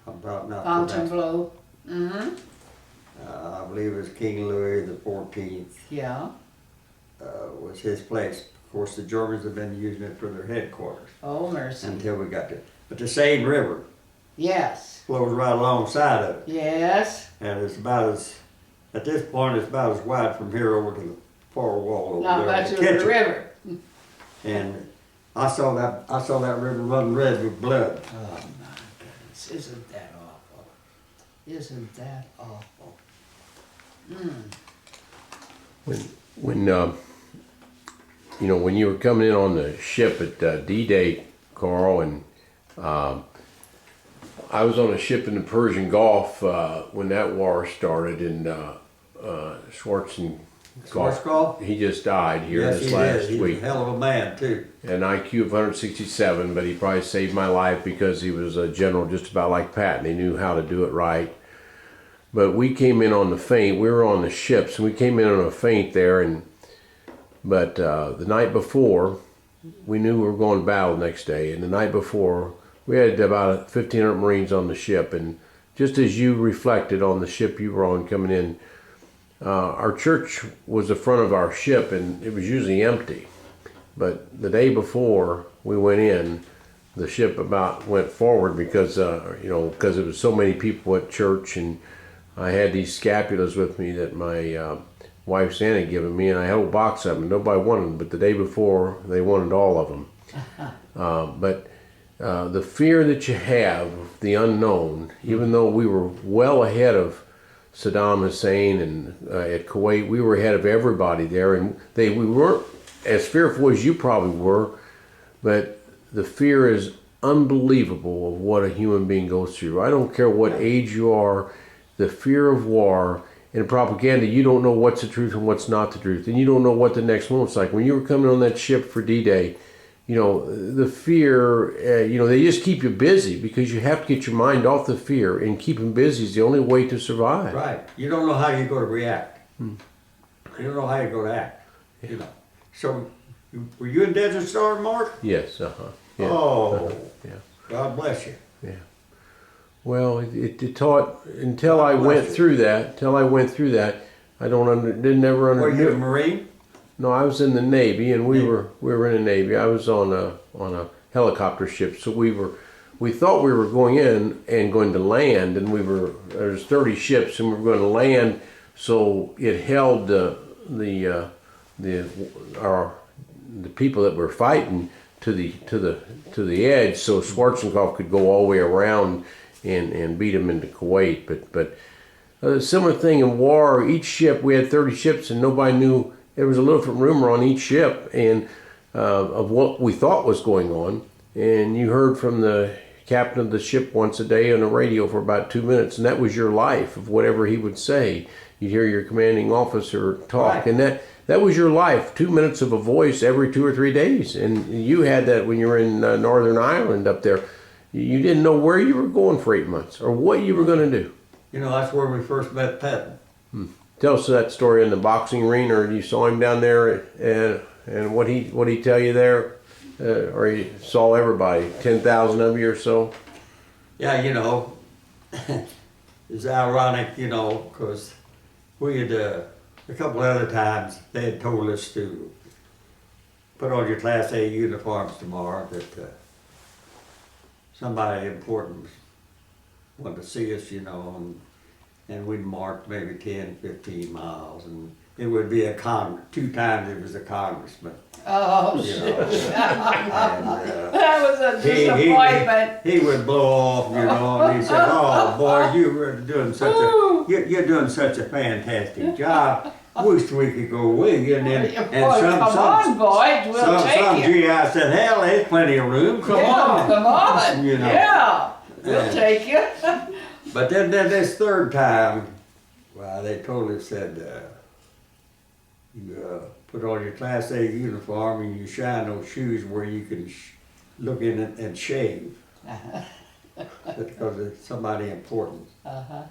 About not Fontainebleau. Mm-hmm. I believe it was King Louis the 14th Yeah. was his place. Of course, the Germans have been using it for their headquarters Oh, mercy. until we got there. But the Seine River Yes. flows right alongside of it. Yes. And it's about at this point, it's about as wide from here over to the far wall over Not there. much in of the the kitchen. river. And I saw that river run red with blood. Oh, my goodness. Isn't that awful? Isn't that awful? When you know, when you were coming in on the ship at D-Day, Carl, and I was on a ship in the Persian Gulf when that war started, and Schwarzkopf? he just died here Yes, this he last is. He's week. a hell of a man, too. An IQ of 167, but he probably saved my life because he was a general just about like Pat, and he knew how to do it right. But we came in on the feint. We were on the ships, and we came in on a feint there. But the night before, we knew we were going to battle the next day. And the night before, we had about 1,500 Marines on the ship. And just as you reflected on the ship you were on coming in, our church was the front of our ship, and it was usually empty. But the day before we went in, the ship about went forward because because there was so many people at church, and I had these scapulas with me that my wife's aunt had given me, and I had a whole box of them. Nobody wanted them, but the day before they wanted all of them. But the fear that you have, the unknown, even though we were well ahead of Saddam Hussein and at Kuwait, we were ahead of everybody there, and we weren't as fearful as you probably were, but the fear is unbelievable of what a human being goes through. I don't care what age you are, the fear of war in propaganda, you don't know what's the truth and what's not the truth, and you don't know what the next moment's like. When you were coming on that ship for D-Day, you know, the fear, you know, they just keep you busy because you have to get your mind off the fear, and keeping busy is the only way to survive. Right. You don't know how you're going to react. You don't know how you're going to act. You know. So, were you in Desert Storm, Mark? Yes, yeah, Oh, yeah. God bless you. Yeah. Well, it taught until I God bless went you. through that. Till I went through that, I didn't ever Were you a understand. Marine? No, I was in the Navy, and we Yeah. were in the Navy. I was on a helicopter ship, so we thought we were going in and going to land, and there's 30 ships, and we were going to land. So it held the people that were fighting to the edge, so Schwarzkopf could go all the way around and beat them into Kuwait. But a similar thing in war. Each ship, we had 30 ships, and nobody knew. There was a little different rumor on each ship and of what we thought was going on. And you heard from the captain of the ship once a day on the radio for about 2 minutes, and that was your life of whatever he would say. You'd hear your commanding officer talk, Right. and that was your life. 2 minutes of a voice every 2 or 3 days, and you had that when you were in Northern Ireland up there. You didn't know where you were going for 8 months or what you were going to do. You know, that's where we first met Patton. Tell us that story in the boxing arena, or you saw him down there, and what he tell you there, or he saw everybody, 10,000 of you or so. Yeah, you know, it's ironic, you know, because we had, a couple other times, they had told us to put on your Class A uniforms tomorrow, that somebody important wanted to see us, you know, and we'd march maybe 10, 15 miles, and it would be 2 times it was a congressman. Oh, You shoot. know. And, That was a disappointment. he would blow off, you know, and he said, "Oh boy, you're doing such a fantastic job. Wish we could go with you." And then Boy, come on, boys, we'll take some you. GI said, "Hell, there's plenty of room. Come Yeah, on, come on. You know. Yeah, we'll And- take you. But then this third time, well, they told us that you put on your Class A uniform and you shine those shoes where you can look in it and shave. Because it's somebody important. Uh-huh.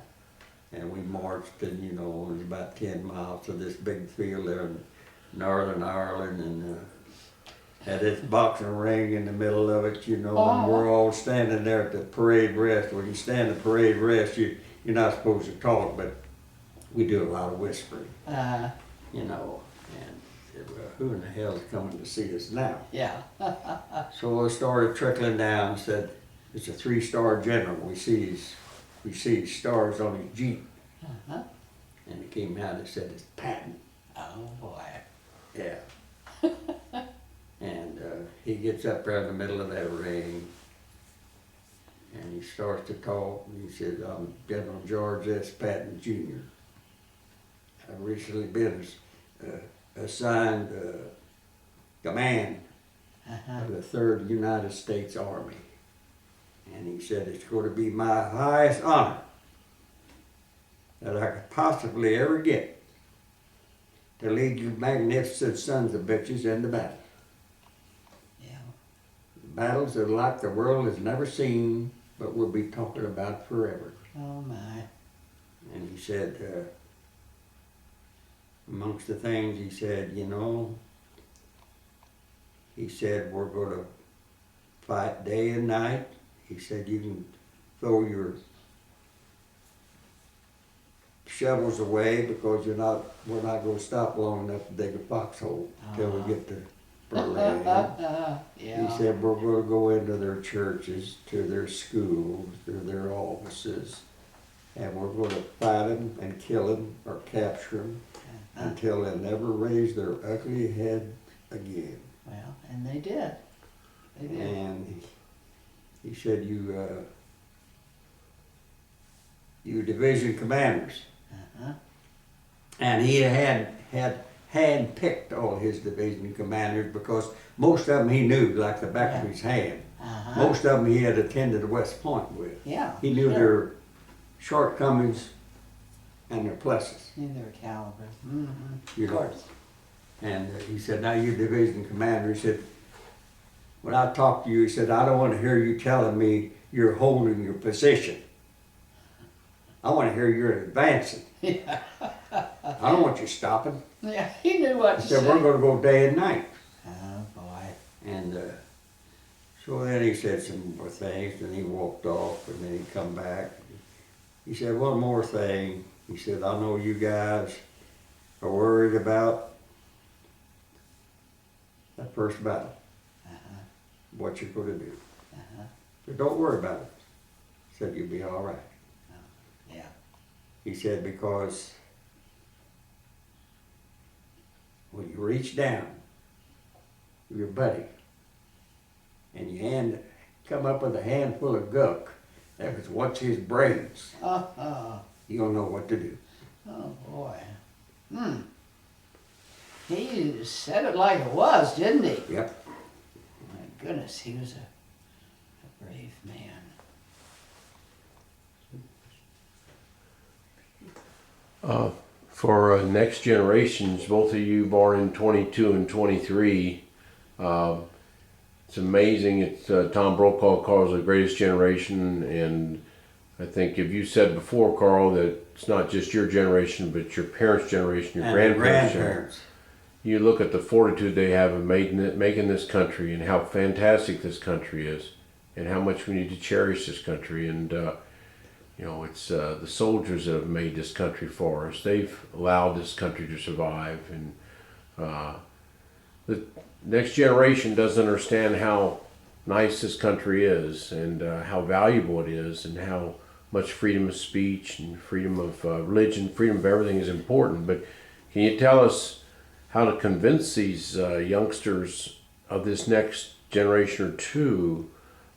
And we marched, and you know, it was about 10 miles to this big field there in Northern Ireland, and had this boxing ring in the middle of it, you know, and we're all standing there at the parade rest. When you stand at parade rest, you're not supposed to talk, but we do a lot of whispering, you know, and said, well, who in the hell is coming to see us now? Yeah. So it started trickling down and said, it's a 3-star general. We see these stars on his Jeep. Uh-huh. And it came out and said, it's Patton. Oh, boy. Yeah. And he gets up there in the middle of that ring and he starts to talk. And he says, I'm General George S. Patton, Jr. I've recently been assigned command of the 3rd United States Army. And he said, it's going to be my highest honor that I could possibly ever get to lead you magnificent sons of bitches into battle. Yeah. Battles that are like the world has never seen, but we'll be talking about forever. Oh, my. And he said, amongst the things he said, you know, he said, we're going to fight day and night. He said, you can throw your shovels away because we're not going to stop long enough to dig a foxhole until we get to Berlin. Yeah. He said, we're going to go into their churches, to their schools, to their offices, and we're going to fight them and kill them or capture them until they never raise their ugly head again. Well, and they did. They did. And he said, you division commanders. Uh-huh. And he had hand-picked all his division commanders because most of them he knew like the back of his hand. Uh-huh. Most of them he had attended West Point with. Yeah. He knew sure. their shortcomings and their pluses. In their caliber. Mm-hmm. You Of know. course. And he said, now you're division commander. He said, when I talk to you, he said, I don't want to hear you telling me you're holding your position. I want to hear you're advancing. Yeah. I don't want you stopping. Yeah, he knew what He to said, say. we're going to go day and night. Oh, boy. And so then he said some more things, and he walked off, and then he come back. He said, one more thing. He said, I know you guys are worried about that first battle, what you're going to do. But don't worry about it. He said, you'll be all right. Yeah. He said, because when you reach down to your buddy and you come up with a handful of gunk that was what's his brains, Oh, you don't know what to do. oh, boy. He said it like it was, didn't he? Yep. My goodness, he was a brave man. For next generations, both of you born in 22 and 23, it's amazing. It's Tom Brokaw calls it the greatest generation, and I think if you said before, Carl, that it's not just your generation, but your parents' generation, your And grandparents' generation. grandparents. You look at the fortitude they have of making this country, and how fantastic this country is, and how much we need to cherish this country. And you know, it's the soldiers that have made this country for us. They've allowed this country to survive, and the next generation doesn't understand how nice this country is, and how valuable it is, and how much freedom of speech and freedom of religion, freedom of everything is important. But can you tell us how to convince these youngsters of this next generation or two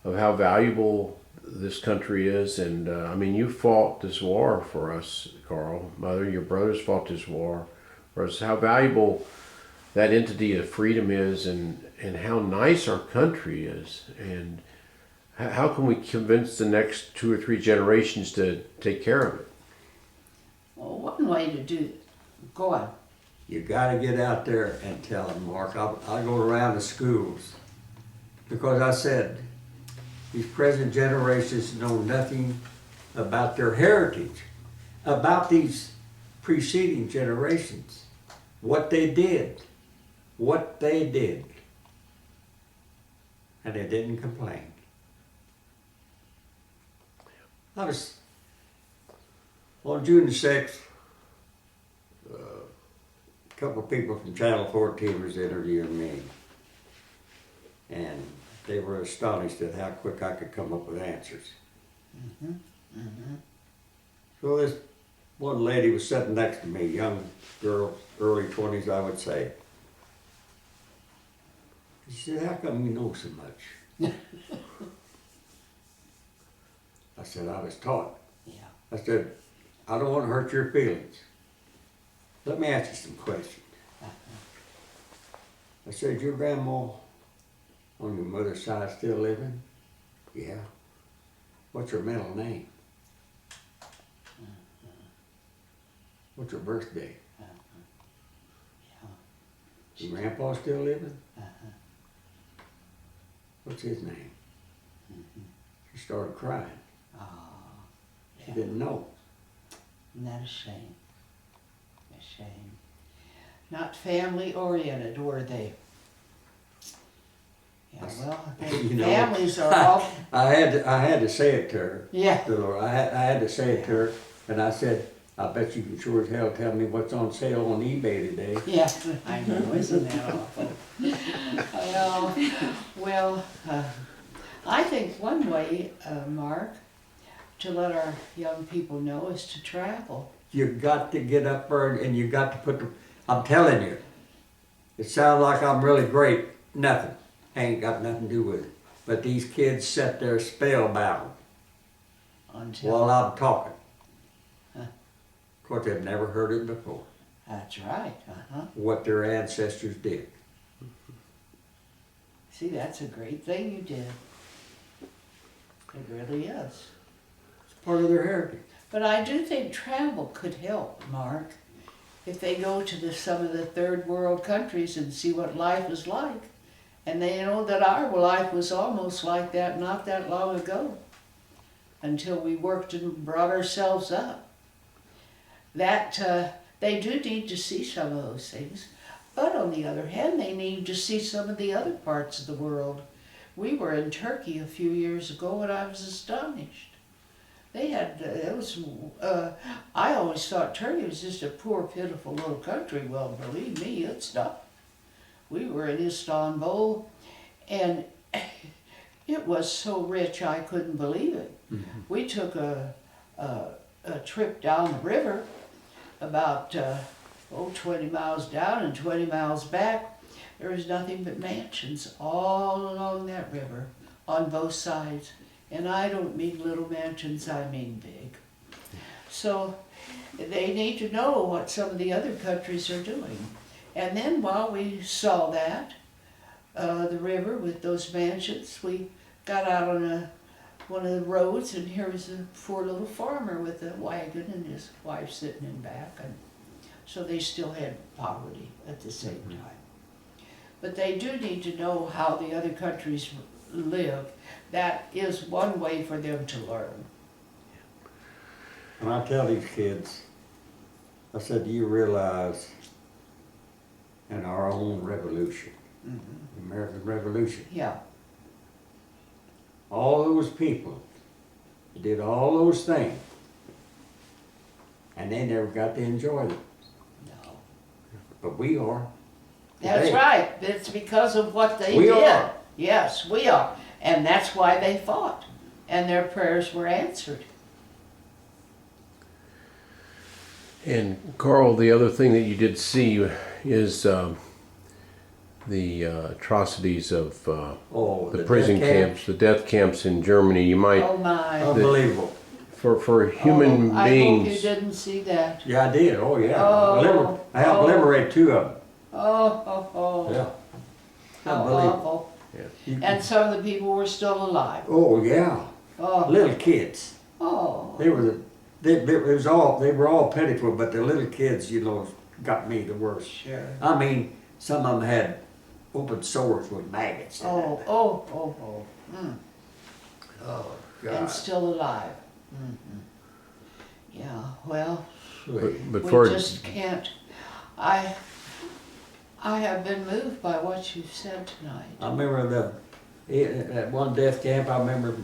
of how valuable this country is? And I mean, you fought this war for us, Carl. Mother, your brothers fought this war for us. How valuable that entity of freedom is, and how nice our country is. And how can we convince the next 2 or 3 generations to take care of it? Well, one way to do it, go on. You got to get out there and tell them, Mark. I go around the schools because I said these present generations know nothing about their heritage, about these preceding generations, what they did, and they didn't complain. I was on June the 6th. A couple of people from Channel 14 was interviewing me, and they were astonished at how quick I could come up with answers. So this one lady was sitting next to me, young girl, early 20s, I would say. She said, how come you know so much? I said, I was taught. Yeah. I said, I don't want to hurt your feelings. Let me ask you some questions. I said, your grandma on your mother's side still living? Yeah. What's her middle name? What's her birthday? Your grandpa still living? What's his name? She started crying. Oh, She didn't know. isn't that a shame? A shame. Not family oriented, were they? Yeah, well, You know, families are all, I had to say it to her. yeah. I had to say it to her, and I said, I bet you can sure as hell tell me what's on sale on eBay today. Yeah, I know, isn't that awful? Well, I think one way, Mark, to let our young people know is to travel. You got to get up there and you got to put the, I'm telling you, it sounds like I'm really great. Nothing. Ain't got nothing to do with it. But these kids sit there spellbound Until, while I'm talking. Huh. Of course, they've never heard it before, that's right, what their ancestors did. See, that's a great thing you did. It really is. It's part of their heritage. But I do think travel could help, Mark, if they go to some of the third world countries and see what life is like. And they know that our life was almost like that not that long ago, until we worked and brought ourselves up. That they do need to see some of those things. But on the other hand, they need to see some of the other parts of the world. We were in Turkey a few years ago and I was astonished. They had, I always thought Turkey was just a poor, pitiful little country. Well, believe me, it's not. We were in Istanbul and it was so rich I couldn't believe it. Mm-hmm. We took a trip down the river about 20 miles down and 20 miles back. There was nothing but mansions all along that river on both sides. And I don't mean little mansions, I mean big. So they need to know what some of the other countries are doing. And then while we saw that, the river with those mansions, we got out on one of the roads and here was a poor little farmer with a wagon and his wife sitting in back. And so they still had poverty at the same time. But they do need to know how the other countries live. That is one way for them to learn. And I tell these kids, I said, do you realize in our own revolution, the American Revolution, Yeah, all those people did all those things and they never got to enjoy them. no. But we are. That's today. right. It's because of what they We did. are. Yes, we are. And that's why they fought. And their prayers were answered. And Carl, the other thing that you did see is the atrocities of Oh, the prison death camps, the death camps in Germany. You might, Oh my. Unbelievable. for human I hope you beings, didn't see that. Yeah, I did. Oh, yeah. Oh, I helped oh. liberate 2 of them. Oh. Yeah. How Unbelievable. awful. You- And some of the people were still alive. Oh, yeah. Oh. Little kids. Oh. They were they were all pitiful, but the little kids, you know, got me the worst. Sure. I mean, some of them had open sores with maggots. in it. Oh. Mm. Oh, And God. still alive. Yeah, well, but we for just can't. I have been moved by what you've said tonight. I remember at one death camp, I remember,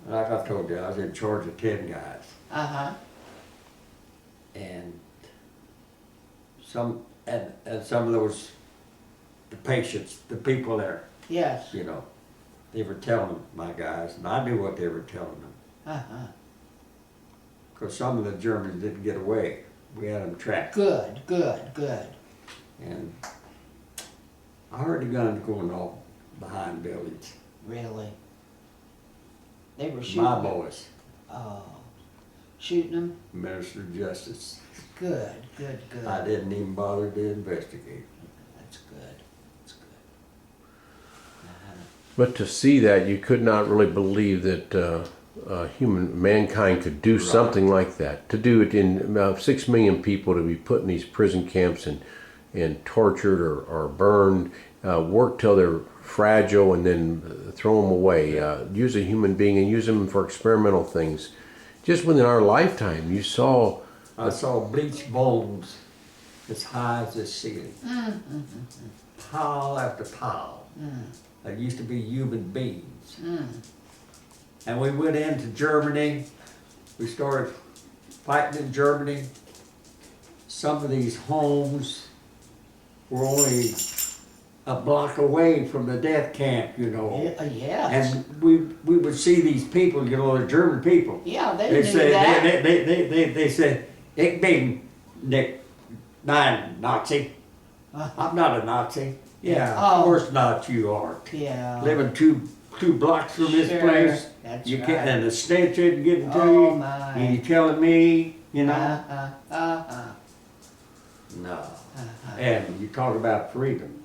like I told you, I was in charge of 10 guys. Uh-huh. And some of those, the patients, the people there, Yes. you know, they were telling my guys, and I knew what they were telling them. Uh-huh. Because some of the Germans didn't get away. We had them trapped. Good. And I heard the guns going off behind buildings. Really. They were shooting. My boys, Oh. Shooting them? Minister of Justice. Good. I didn't even bother to investigate. That's good. But to see that, you could not really believe that mankind could do something like that. To do it in about 6 million people, to be put in these prison camps and tortured or burned, work till they're fragile and then throw them away. Use a human being and use them for experimental things. Just within our lifetime, you saw. I saw bleached bones as high as this ceiling. Pile after pile. That used to be human beings. And we went into Germany. We started fighting in Germany. Some of these homes were only a block away from the death camp, you know. Yes. And we would see these people, you know, the German people. Yeah, they They knew say that. they said, "Ich bin nicht nein Nazi." I'm not a Nazi. Yeah, Oh. of course not. You aren't. Yeah. Living two blocks from this Sure, place. that's You right. can't, and the snitch isn't getting to Oh, you. my. And you telling me, you know? No. And you talk about freedom.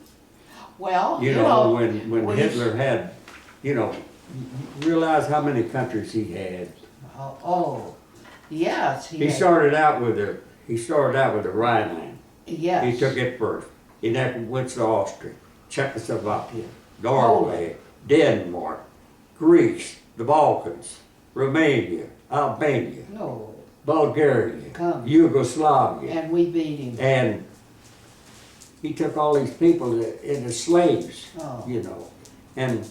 Well, You you know, know, when we- Hitler had, you know, realize how many countries he had. Oh, Yes, He started out with the Rhineland. Yes. He took it first. He then went to Austria, Czechoslovakia, Norway, Denmark, Greece, the Balkans, Romania, Albania, No, Bulgaria, Come. Yugoslavia. and we beat him. And he took all these people into slaves, Oh. you know. And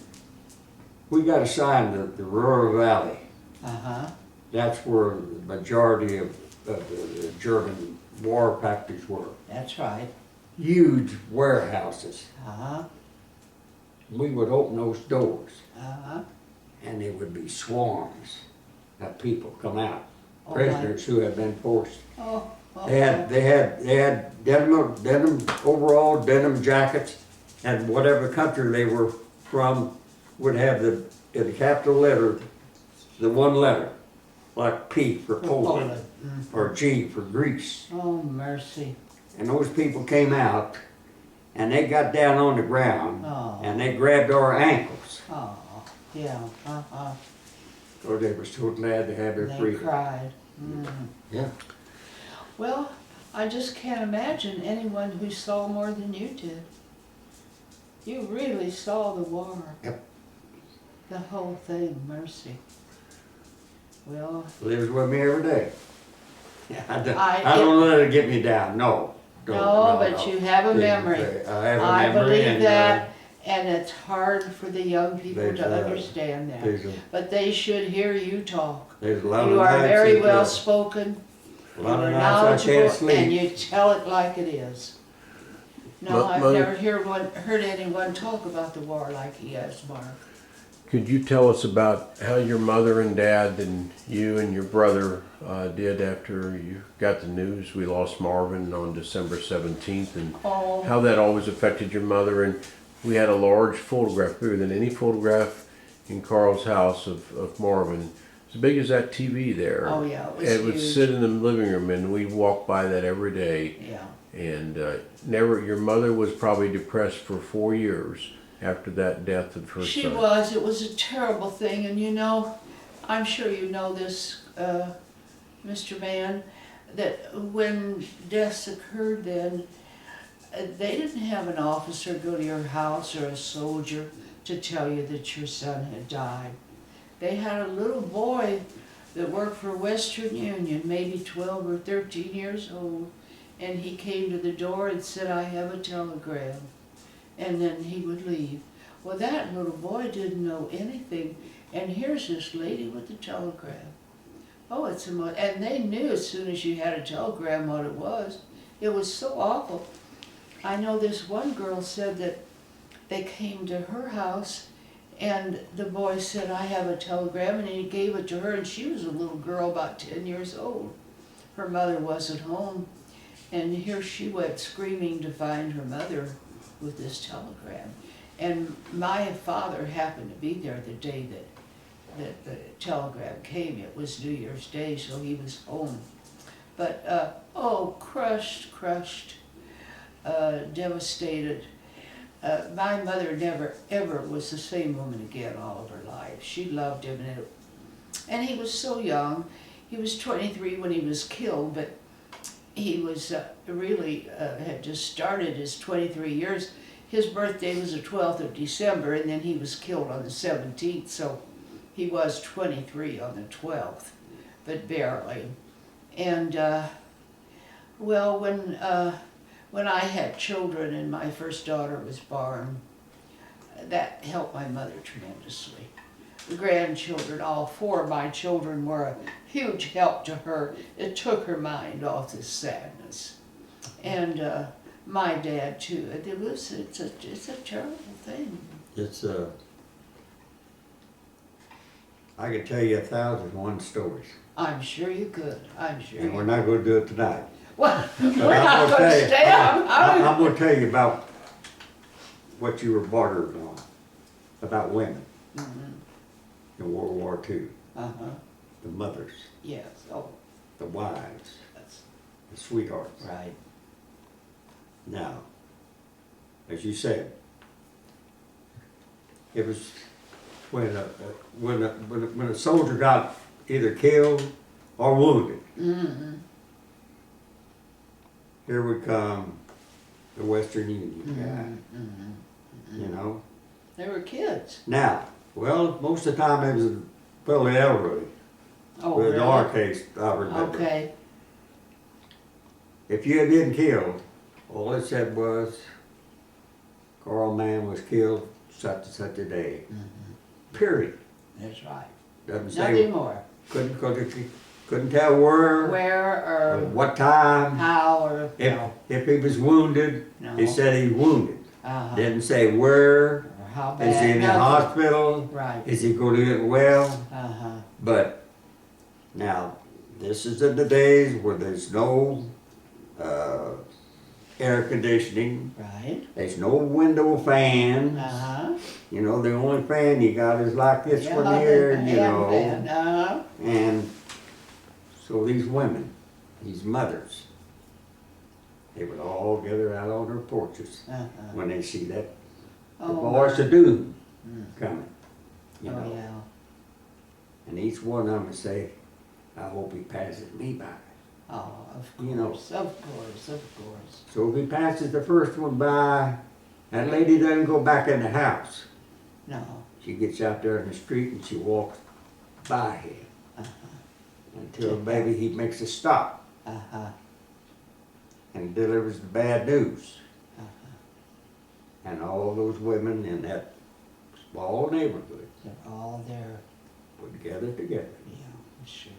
we got assigned the Ruhr Valley. Uh-huh. That's where the majority of the German war factories were. That's right. Huge warehouses. Uh-huh. We would open those doors Uh-huh. and there would be swarms of people come out. Oh, Prisoners who had been forced. Oh. They had denim overall, denim jackets, and whatever country they were from would have in the capital letter, the one letter, like P for Poland, or G for Greece. Oh, mercy. And those people came out, and they got down on the ground, Oh. and they grabbed our ankles. Oh, yeah. Uh-huh. So they were so glad to have their They freedom. cried. Mm. Yeah. Well, I just can't imagine anyone who saw more than you did. You really saw the war. Yep. The whole thing, mercy. Well, Lives with me every day. I I- don't let it get me down, no. no, but you have a memory. I have a I memory. believe and, that, and it's hard for the young people There's, to understand that. There's a, But they should hear you talk. there's a lot You of are nights very that, well spoken. a lot You of are nights I knowledgeable, can't sleep. and you tell it like it is. No, I've Mother- never heard anyone talk about the war like he has, Mark. Could you tell us about how your mother and dad and you and your brother did after you got the news we lost Marvin on December 17th, and Oh, how that always affected your mother? And we had a large photograph, bigger than any photograph in Carl's house of Marvin, as big as that TV there. oh yeah, it was It would huge. sit in the living room, and we'd walk by that every day. Yeah, And your mother was probably depressed for 4 years after that death of her she son. was. It was a terrible thing, and you know, I'm sure you know this, Mr. Mann, that when deaths occurred then, they didn't have an officer go to your house or a soldier to tell you that your son had died. They had a little boy that worked for Western Union, maybe 12 or 13 years old, and he came to the door and said, "I have a telegram," and then he would leave. Well, that little boy didn't know anything, and here's this lady with the telegram. Oh, and they knew as soon as you had a telegram what it was. It was so awful. I know this one girl said that they came to her house and the boy said, "I have a telegram," and he gave it to her, and she was a little girl about 10 years old. Her mother wasn't home, and here she went screaming to find her mother with this telegram. And my father happened to be there the day that the telegram came. It was New Year's Day, so he was home. But, crushed, devastated. My mother never, ever was the same woman again all of her life. She loved him, and he was so young. He was 23 when he was killed, but he was really had just started his 23 years. His birthday was the 12th of December, and then he was killed on the 17th, so he was 23 on the 12th, but barely. And, well, when I had children and my first daughter was born, that helped my mother tremendously. The grandchildren, all 4 of my children, were a huge help to her. It took her mind off this sadness. And my dad too. It's a terrible thing. It's I could tell you 1,001 stories, I'm sure you could. I'm sure and you we're not going to do it tonight. Well, we're But not going to stay up. I'm going to tell you about what you were bartered on, about women in World War II, Uh-huh. the mothers, Yes. Oh, the wives, that's the sweethearts. right. Now, as you said, it was when a soldier got either killed or wounded. Mm-hmm. Here would come the Western Union guy, Mm-hmm. you know. They were kids. Now, well, most of the time it was fairly elderly. Oh, But in our really? case, I remember. Okay. If you had been killed, all it said was, Carl Mann was killed such and such a day. Period. That's right. Doesn't Not say, anymore. couldn't tell where Where or or what time. how or If, no. if he was wounded, No. he said he wounded. Uh-huh. Didn't say where, Or how bad. is he in the nothing. hospital, Right. is he going to get well? Uh-huh. But now, this is in the days where there's no air conditioning, Right. there's no window fans. Uh-huh. You know, the only fan you got is like this Yeah, one here, the you know. hand fan. Uh-huh. And so these women, these mothers, they would all gather out on their porches Uh-huh. when they see that the Oh, voice of doom Mm. coming. You Oh, know, yeah. and each one of them would say, "I hope he passes me by." Oh, of course. You know. Of course. Of course. So if he passes the first one by, that lady doesn't go back in the house. No. She gets out there in the street and she walks by him until maybe he makes a stop Uh-huh. and delivers the bad news. Uh-huh. And all those women in that small neighborhood They're all there. would gather together. Yeah, for sure.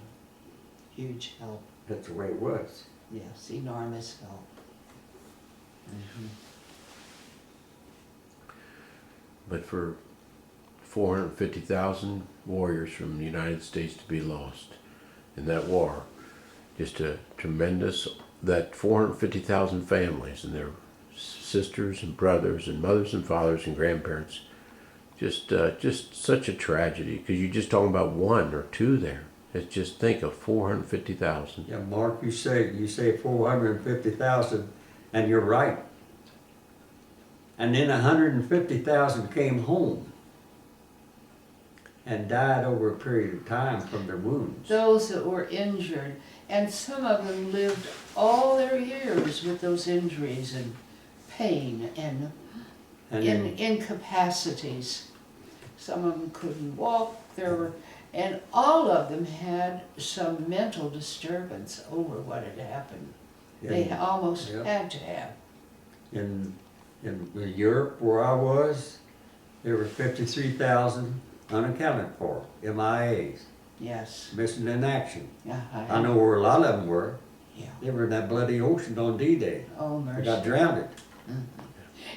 Huge help. That's the way it was. Yes, enormous help. Mhm. But for 450,000 warriors from the United States to be lost in that war, just a tremendous, that 450,000 families and their sisters and brothers and mothers and fathers and grandparents, just such a tragedy, because you're just talking about one or two there. It's just, think of 450,000. Yeah, Mark, you say 450,000, and you're right. And then 150,000 came home and died over a period of time from their wounds. Those that were injured, and some of them lived all their years with those injuries and pain and And then, incapacities. Some of them couldn't walk. And all of them had some mental disturbance over what had happened. They almost yeah. had to have. in Europe, where I was, there were 53,000 unaccounted for, MIAs, Yes. missing in action. Uh-huh. I know where a lot of them were. Yeah. They were in that bloody ocean on D-Day. Oh, They mercy. got drowned.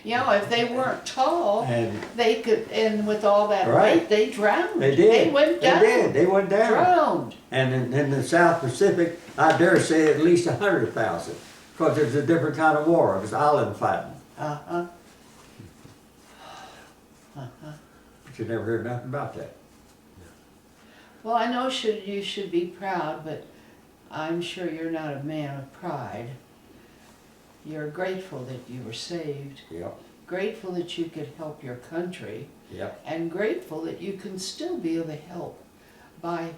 You know, if they weren't tall, And they could, and with all that Right. weight, they drowned. they did. They went down. They did. They went down. Drowned. And in the South Pacific, I dare say at least 100,000. Because it was a different kind of war. It was island fighting. Uh-huh. But you never heard nothing about that. Well, I know you should be proud, but I'm sure you're not a man of pride. You're grateful that you were saved, Yep. grateful that you could help your country, Yep. and grateful that you can still be of help by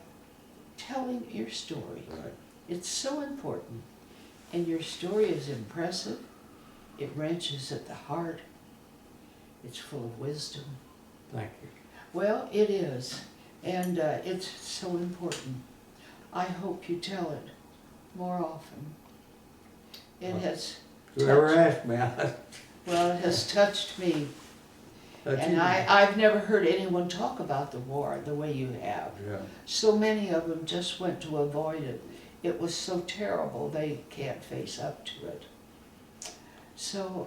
telling your story. Right. It's so important, and your story is impressive. It wrenches at the heart. It's full of wisdom. Thank you. Well, it is, and it's so important. I hope you tell it more often. It has Whoever touched, asked me, well, it has touched me, that's and you. I've never heard anyone talk about the war the way you have. Yeah. So many of them just went to avoid it. It was so terrible they can't face up to it. So,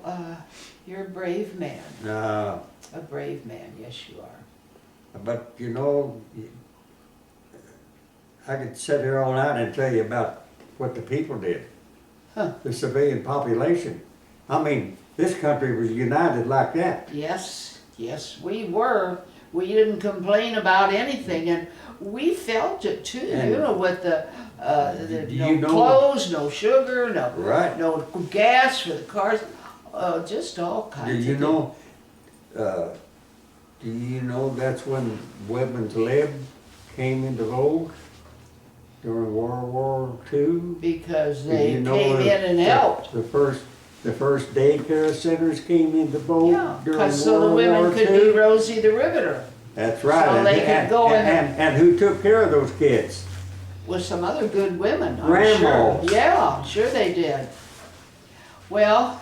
you're a brave man. A brave man, yes you are. But you know, I could sit here all night and tell you about what the people did. Huh. The civilian population. I mean, this country was united like that. Yes, yes, we were. We didn't complain about anything, and we felt it too. And you know, with the do no you know- clothes, no sugar, Right. no gas for the cars, just all kinds. Do of you things. know? Do you know that's when Women's Lib came into vogue? during World War II. because Did they you know came in that and helped. The first daycare centers came into vogue Yeah, during because so the World women War could be II. Rosie the Riveter That's right. so they could go in and who took care of those kids? with some other good women, I'm Grandmas. sure. Yeah, sure they did. Well,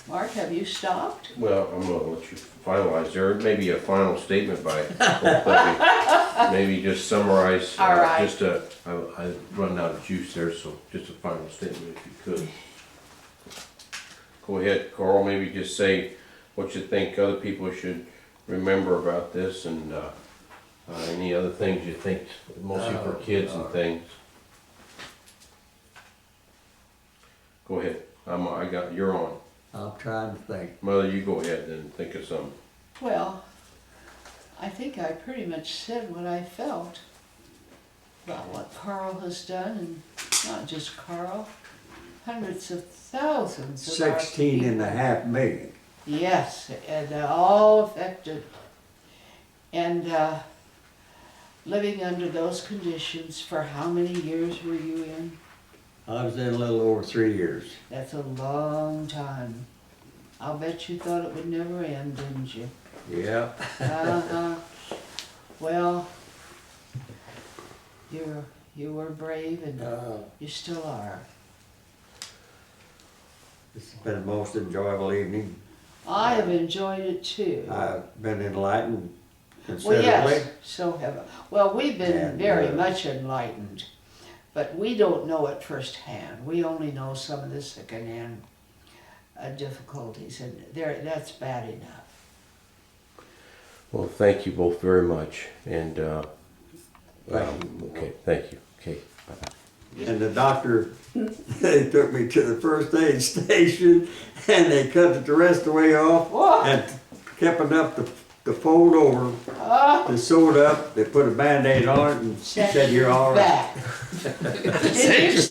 Mark, have you stopped? Well, I'm gonna let you finalize. There may be a final statement by both of you. Maybe just summarize. All right. Just I run out of juice there, so just a final statement if you could. Go ahead, Carl, maybe just say what you think other people should remember about this and any other things you think, mostly for kids and things. Go ahead, you're on. I'm trying to think. Mother, you go ahead and think of something. Well, I think I pretty much said what I felt about what Carl has done, and not just Carl, hundreds of thousands of our 16 and a people. half million. Yes, and they're all affected. And living under those conditions, for how many years were you in? I was in a little over 3 years. That's a long time. I'll bet you thought it would never end, didn't you? Yeah. Uh-huh. Well, you were brave and you still are. It's been the most enjoyable evening. I have enjoyed it too. I've been enlightened Well, considerably. yes, so have I. Well, we've been And, very much enlightened, but we don't know it firsthand. We only know some of the secondhand difficulties, and that's bad enough. Well, thank you both very much, and Thank you. okay, thank you. Okay, bye-bye. And the doctor, they took me to the first aid station and they cut the rest of the way off Whoa. and kept enough to fold over. They sewed up, they put a Band-Aid on it and said, "You're all right." Back. Did you